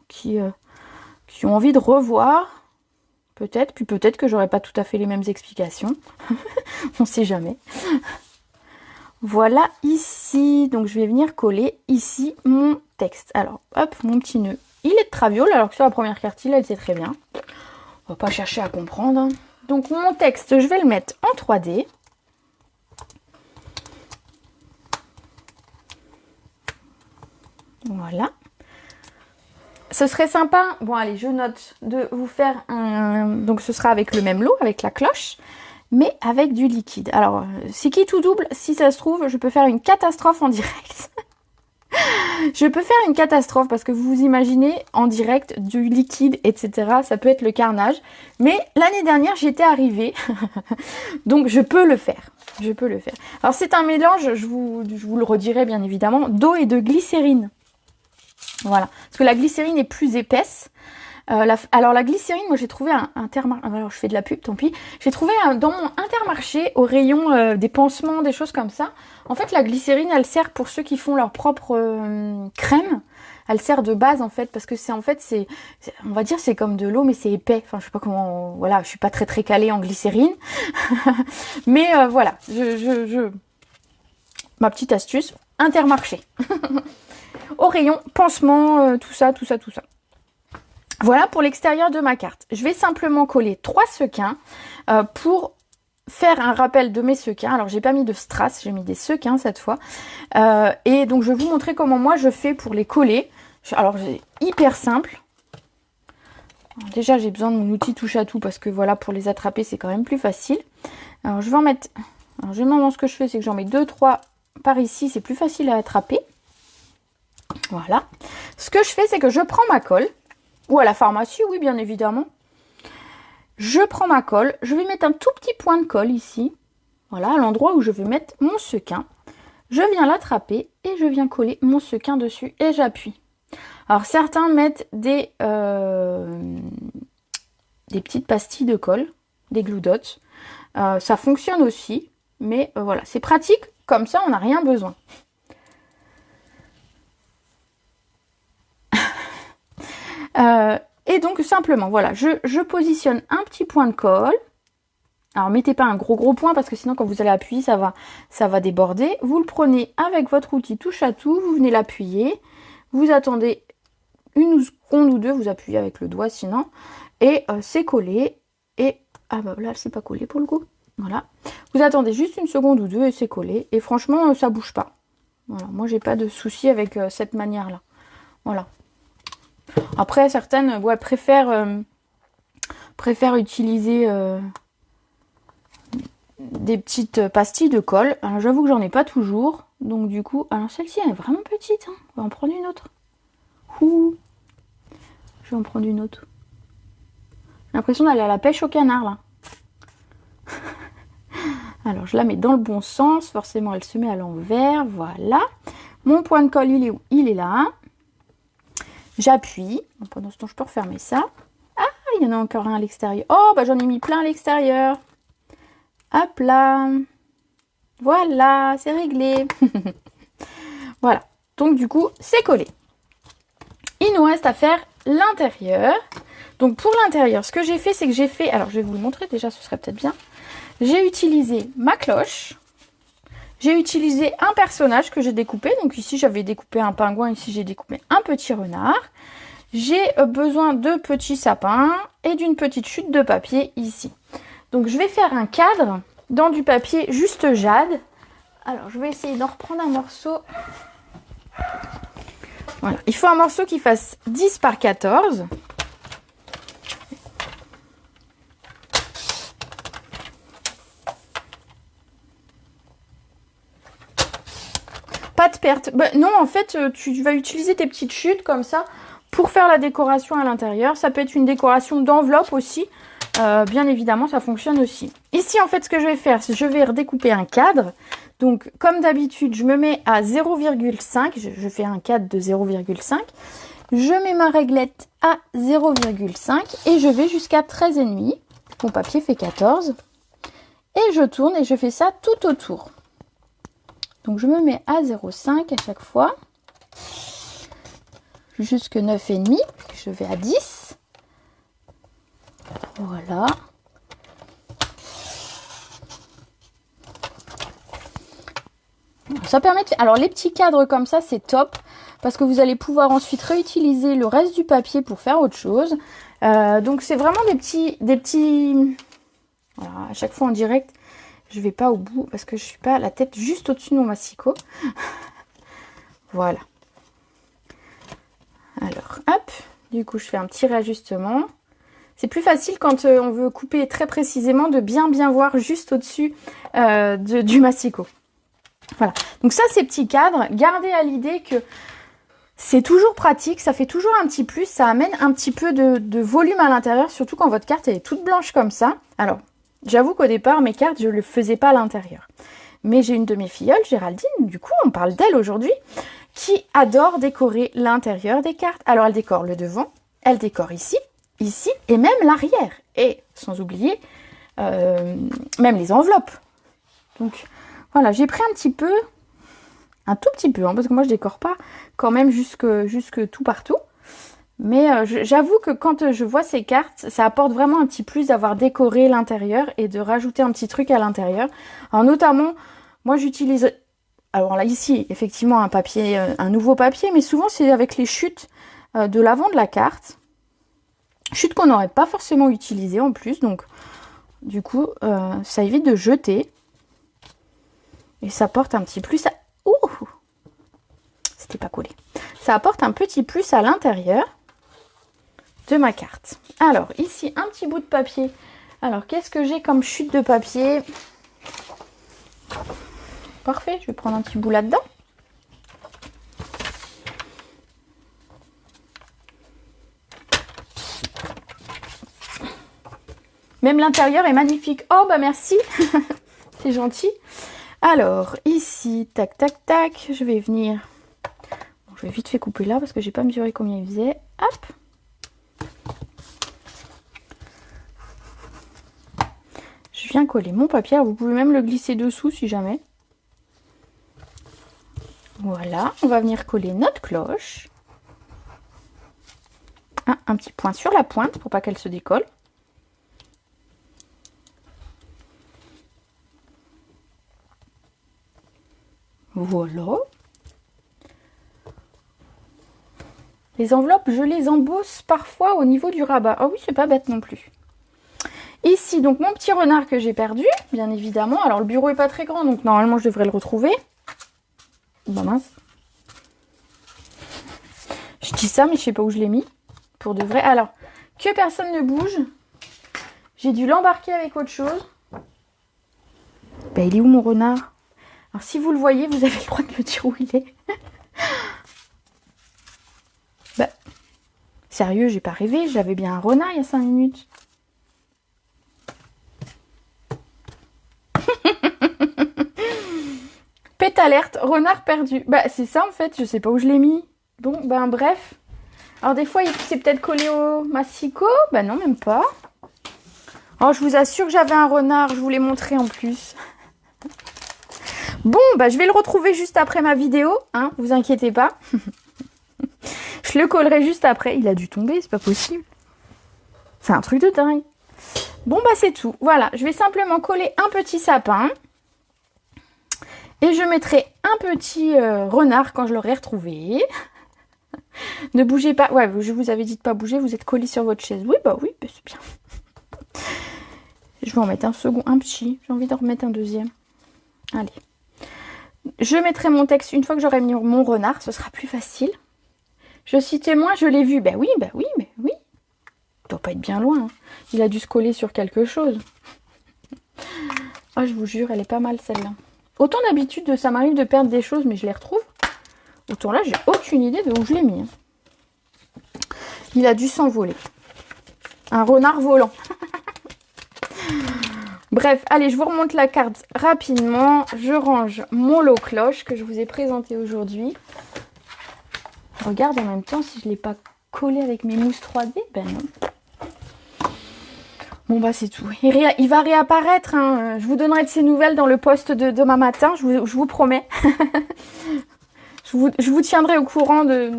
qui ont envie de revoir, peut-être, puis peut-être que j'aurais pas tout à fait les mêmes explications. On sait jamais. Voilà ici, donc je vais venir coller ici mon texte. Alors hop, mon petit nœud, il est de traviole, alors que sur la première carte il était très bien. On va pas chercher à comprendre. Donc mon texte, je vais le mettre en 3D. Voilà. Ce serait sympa, bon allez, je note de vous faire un... Donc ce sera avec le même lot, avec la cloche, mais avec du liquide. Alors, c'est qui tout double, si ça se trouve, je peux faire une catastrophe en direct. Je peux faire une catastrophe parce que vous vous imaginez en direct du liquide, etc. Ça peut être le carnage. Mais l'année dernière, j'étais arrivée. Donc, je peux le faire. Je peux le faire. Alors, c'est un mélange, je vous le redirai bien évidemment, d'eau et de glycérine. Voilà. Parce que la glycérine est plus épaisse. Alors la glycérine, moi j'ai trouvé un Intermarché, alors je fais de la pub, tant pis, j'ai trouvé dans mon Intermarché au rayon des pansements, des choses comme ça. En fait la glycérine elle sert pour ceux qui font leur propre crème, elle sert de base en fait, parce que c'est on va dire c'est comme de l'eau mais c'est épais, enfin je sais pas comment, voilà, je suis pas très calée en glycérine, mais voilà, ma petite astuce, Intermarché, au rayon pansement, tout ça. Voilà pour l'extérieur de ma carte. Je vais simplement coller 3 sequins pour faire un rappel de mes sequins. Alors j'ai pas mis de strass, j'ai mis des sequins cette fois. Et donc je vais vous montrer comment moi je fais pour les coller. Alors c'est hyper simple. Alors, déjà j'ai besoin de mon outil touche à tout parce que voilà, pour les attraper c'est quand même plus facile. Alors je vais en mettre... Alors généralement ce que je fais c'est que j'en mets 2-3 par ici, c'est plus facile à attraper. Voilà. Ce que je fais c'est que je prends ma colle. Ou à la pharmacie, oui, bien évidemment. Je prends ma colle. Je vais mettre un tout petit point de colle ici. Voilà, à l'endroit où je vais mettre mon sequin. Je viens l'attraper et je viens coller mon sequin dessus et j'appuie. Alors, certains mettent des petites pastilles de colle, des glue dots. Ça fonctionne aussi, mais voilà, c'est pratique. Comme ça, on n'a rien besoin. Et donc simplement, voilà, je positionne un petit point de colle. Alors mettez pas un gros point parce que sinon quand vous allez appuyer, ça va déborder. Vous le prenez avec votre outil touche à tout, vous venez l'appuyer, vous attendez une seconde ou deux, vous appuyez avec le doigt sinon, et c'est collé. Et ah bah là c'est pas collé pour le coup. Voilà. Vous attendez juste une seconde ou deux et c'est collé. Et franchement ça bouge pas. Voilà, moi j'ai pas de souci avec cette manière là. Voilà. Après, certaines ouais, préfèrent utiliser des petites pastilles de colle. Alors, j'avoue que j'en ai pas toujours. Donc, du coup... Alors, celle-ci, elle est vraiment petite. Hein. On va en prendre une autre. Ouh. Je vais en prendre une autre. l'impression d'aller à la pêche au canard, là. Alors, je la mets dans le bon sens. Forcément, elle se met à l'envers. Voilà. Mon point de colle, il est où? Il est là. J'appuie. Pendant ce temps, je peux refermer ça. Ah, il y en a encore un à l'extérieur. Oh, bah j'en ai mis plein à l'extérieur. Hop là. Voilà, c'est réglé. Voilà. Donc, du coup, c'est collé. Il nous reste à faire l'intérieur. Donc, pour l'intérieur, ce que j'ai fait, c'est que j'ai fait... Alors, je vais vous le montrer. Déjà, ce serait peut-être bien. J'ai utilisé ma cloche. J'ai utilisé un personnage que j'ai découpé. Donc, ici, j'avais découpé un pingouin. Ici, j'ai découpé un petit renard. J'ai besoin de petits sapins et d'une petite chute de papier ici. Donc, je vais faire un cadre dans du papier juste jade. Alors, je vais essayer d'en reprendre un morceau. Voilà. Il faut un morceau qui fasse 10 par 14. Pas de perte. Bah, non, en fait, tu vas utiliser tes petites chutes comme ça pour faire la décoration à l'intérieur. Ça peut être une décoration d'enveloppe aussi. Bien évidemment, ça fonctionne aussi. Ici, en fait, ce que je vais faire, c'est que je vais redécouper un cadre. Donc, comme d'habitude, je me mets à 0,5. Je fais un cadre de 0,5. Je mets ma réglette à 0,5 et je vais jusqu'à 13,5. Mon papier fait 14. Et je tourne et je fais ça tout autour. Donc, je me mets à 0,5 à chaque fois. Jusque 9,5. Je vais à 10. Voilà. Ça permet de... Alors, les petits cadres comme ça, c'est top. Parce que vous allez pouvoir ensuite réutiliser le reste du papier pour faire autre chose. Donc, c'est vraiment des petits... Voilà, à chaque fois en direct, je vais pas au bout parce que je suis pas la tête juste au-dessus de mon massicot. Voilà. Alors, hop. Du coup, je fais un petit réajustement. C'est plus facile quand on veut couper très précisément de bien voir juste au-dessus du massicot. Voilà. Donc ça, ces petits cadres, gardez à l'idée que c'est toujours pratique, ça fait toujours un petit plus, ça amène un petit peu de volume à l'intérieur, surtout quand votre carte elle est toute blanche comme ça. Alors, j'avoue qu'au départ, mes cartes, je ne le faisais pas à l'intérieur. Mais j'ai une de mes filleules, Géraldine, du coup, on parle d'elle aujourd'hui, qui adore décorer l'intérieur des cartes. Alors, elle décore le devant, elle décore ici, et même l'arrière. Et, sans oublier, même les enveloppes. Donc, voilà, j'ai pris un tout petit peu, hein, parce que moi, je décore pas quand même jusque tout partout. Mais j'avoue que quand je vois ces cartes, ça apporte vraiment un petit plus d'avoir décoré l'intérieur et de rajouter un petit truc à l'intérieur. Alors notamment, moi j'utilise, alors là ici, effectivement un papier, un nouveau papier, mais souvent c'est avec les chutes de l'avant de la carte. Chutes qu'on n'aurait pas forcément utilisées en plus, donc du coup ça évite de jeter. Et ça apporte un petit plus à... Ouh, c'était pas collé. Ça apporte un petit plus à l'intérieur de ma carte. Alors, ici, un petit bout de papier. Alors, qu'est-ce que j'ai comme chute de papier? Parfait, je vais prendre un petit bout là-dedans. Même l'intérieur est magnifique. Oh, bah merci. C'est gentil. Alors, ici, tac, tac, tac. Je vais venir... Bon, je vais vite fait couper là parce que j'ai pas mesuré combien il faisait. Hop. Je viens coller mon papier. Alors, vous pouvez même le glisser dessous si jamais. Voilà. On va venir coller notre cloche. Un petit point sur la pointe pour pas qu'elle se décolle. Voilà. Les enveloppes, je les embosse parfois au niveau du rabat. Ah oui, c'est pas bête non plus. Ici, donc mon petit renard que j'ai perdu, bien évidemment. Alors, le bureau est pas très grand, donc normalement, je devrais le retrouver. Bah mince. Je dis ça, mais je sais pas où je l'ai mis. Pour de vrai. Alors, que personne ne bouge. J'ai dû l'embarquer avec autre chose. Bah, il est où mon renard? Alors, si vous le voyez, vous avez le droit de me dire où il est. Bah, sérieux, j'ai pas rêvé. J'avais bien un renard il y a 5 minutes. Petite alerte, renard perdu. Bah c'est ça en fait, je sais pas où je l'ai mis. Bon, ben bref. Alors des fois, c'est peut-être collé au massicot. Bah non, même pas. Oh, je vous assure que j'avais un renard, je vous l'ai montré en plus. Bon, bah je vais le retrouver juste après ma vidéo, hein, vous inquiétez pas. Je le collerai juste après. Il a dû tomber, c'est pas possible. C'est un truc de dingue. Bon, bah c'est tout. Voilà, je vais simplement coller un petit sapin. Et je mettrai un petit renard quand je l'aurai retrouvé. Ne bougez pas. Ouais, je vous avais dit de pas bouger, vous êtes collés sur votre chaise. Oui, bah c'est bien. Je vais en mettre un second, un petit. J'ai envie d'en remettre un deuxième. Allez. Je mettrai mon texte une fois que j'aurai mis mon renard, ce sera plus facile. Je suis témoin, je l'ai vu. Ben oui, mais oui. Il doit pas être bien loin. Hein. Il a dû se coller sur quelque chose. Ah, je vous jure, elle est pas mal celle-là. Autant d'habitude, ça m'arrive de perdre des choses, mais je les retrouve. Autant là, j'ai aucune idée de où je l'ai mis. Il a dû s'envoler. Un renard volant. Bref, allez, je vous remonte la carte rapidement. Je range mon lot cloche que je vous ai présenté aujourd'hui. Je regarde en même temps si je ne l'ai pas collé avec mes mousses 3D. Ben non. Bon bah c'est tout. Il va réapparaître. Hein. Je vous donnerai de ses nouvelles dans le post de demain matin. Je vous promets. Je vous tiendrai au courant de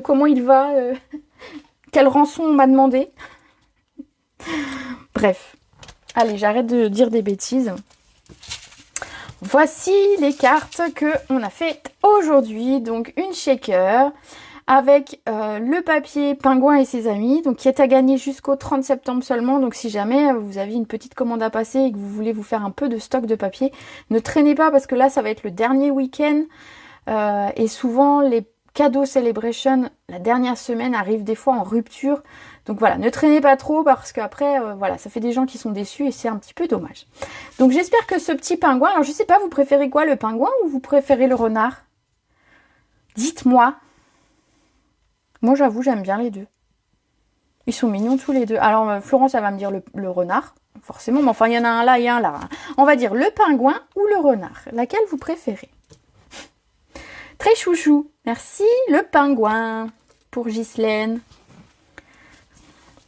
comment il va. Quelle rançon on m'a demandé. Bref. Allez, j'arrête de dire des bêtises. Voici les cartes qu'on a faites aujourd'hui. Donc une shaker avec le papier Pingouin et ses amis. Donc qui est à gagner jusqu'au 30 septembre seulement. Donc si jamais vous avez une petite commande à passer et que vous voulez vous faire un peu de stock de papier, ne traînez pas parce que là ça va être le dernier week-end. Et souvent les cadeaux celebration, la dernière semaine, arrivent des fois en rupture. Donc voilà, ne traînez pas trop parce qu'après, voilà, ça fait des gens qui sont déçus et c'est un petit peu dommage. Donc j'espère que ce petit pingouin, alors je sais pas, vous préférez quoi, le pingouin ou vous préférez le renard? Dites-moi. Moi j'avoue, j'aime bien les deux. Ils sont mignons tous les deux. Alors Florence, elle va me dire le renard, forcément, mais enfin il y en a un là et un là. On va dire le pingouin ou le renard. Laquelle vous préférez? Très chouchou. Merci, le pingouin pour Ghislaine.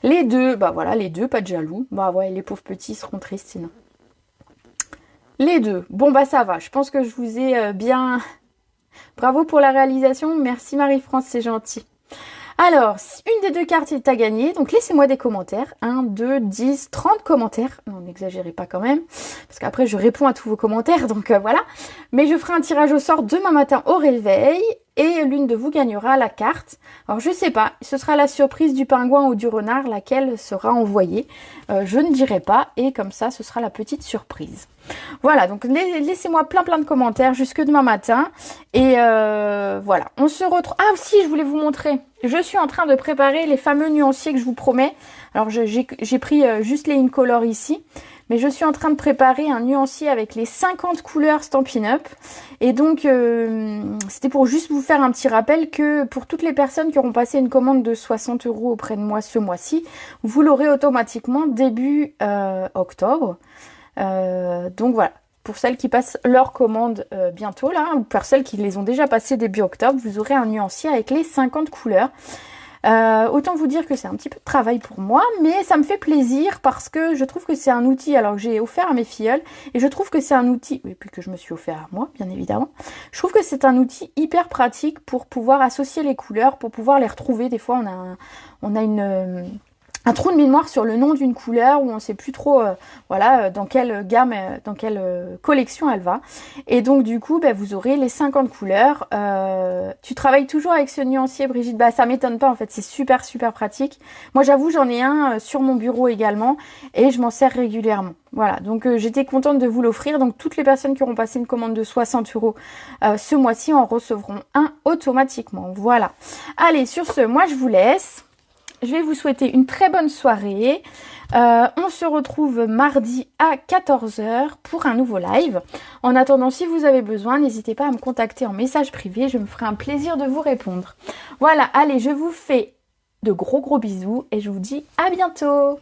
Les deux, bah voilà, les deux, pas de jaloux. Bah ouais, les pauvres petits seront tristes sinon. Les deux, bon bah ça va, je pense que je vous ai bien... Bravo pour la réalisation, merci Marie-France, c'est gentil. Alors, une des deux cartes est à gagner, donc laissez-moi des commentaires. 1, 2, 10, 30 commentaires. Non, n'exagérez pas quand même, parce qu'après je réponds à tous vos commentaires, donc voilà. Mais je ferai un tirage au sort demain matin au réveil, et l'une de vous gagnera la carte. Alors je sais pas, ce sera la surprise du pingouin ou du renard, laquelle sera envoyée. Je ne dirai pas, et comme ça, ce sera la petite surprise. Voilà, donc laissez-moi plein de commentaires jusque demain matin. Et voilà, on se retrouve... Ah aussi, je voulais vous montrer. Je suis en train de préparer les fameux nuanciers que je vous promets. Alors j'ai pris juste les Incolor ici. Mais je suis en train de préparer un nuancier avec les 50 couleurs Stampin' Up. Et donc, c'était pour juste vous faire un petit rappel que pour toutes les personnes qui auront passé une commande de 60 € auprès de moi ce mois-ci, vous l'aurez automatiquement début octobre. Donc voilà, pour celles qui passent leur commande bientôt là, ou pour celles qui les ont déjà passées début octobre, vous aurez un nuancier avec les 50 couleurs. Autant vous dire que c'est un petit peu de travail pour moi, mais ça me fait plaisir parce que je trouve que c'est un outil, alors que j'ai offert à mes filleuls, et je trouve que c'est un outil, et puis que je me suis offert à moi, bien évidemment, je trouve que c'est un outil hyper pratique pour pouvoir associer les couleurs, pour pouvoir les retrouver. Des fois, on a un trou de mémoire sur le nom d'une couleur où on ne sait plus trop voilà, dans quelle gamme, dans quelle collection elle va. Et donc du coup, bah, vous aurez les 50 couleurs. Tu travailles toujours avec ce nuancier, Brigitte? Bah ça m'étonne pas en fait, c'est super pratique. Moi j'avoue, j'en ai un sur mon bureau également et je m'en sers régulièrement. Voilà, donc j'étais contente de vous l'offrir. Donc toutes les personnes qui auront passé une commande de 60 € ce mois-ci en recevront un automatiquement. Voilà. Allez, sur ce, moi je vous laisse. Je vais vous souhaiter une très bonne soirée. On se retrouve mardi à 14 h pour un nouveau live. En attendant, si vous avez besoin, n'hésitez pas à me contacter en message privé. Je me ferai un plaisir de vous répondre. Voilà, allez, je vous fais de gros bisous et je vous dis à bientôt.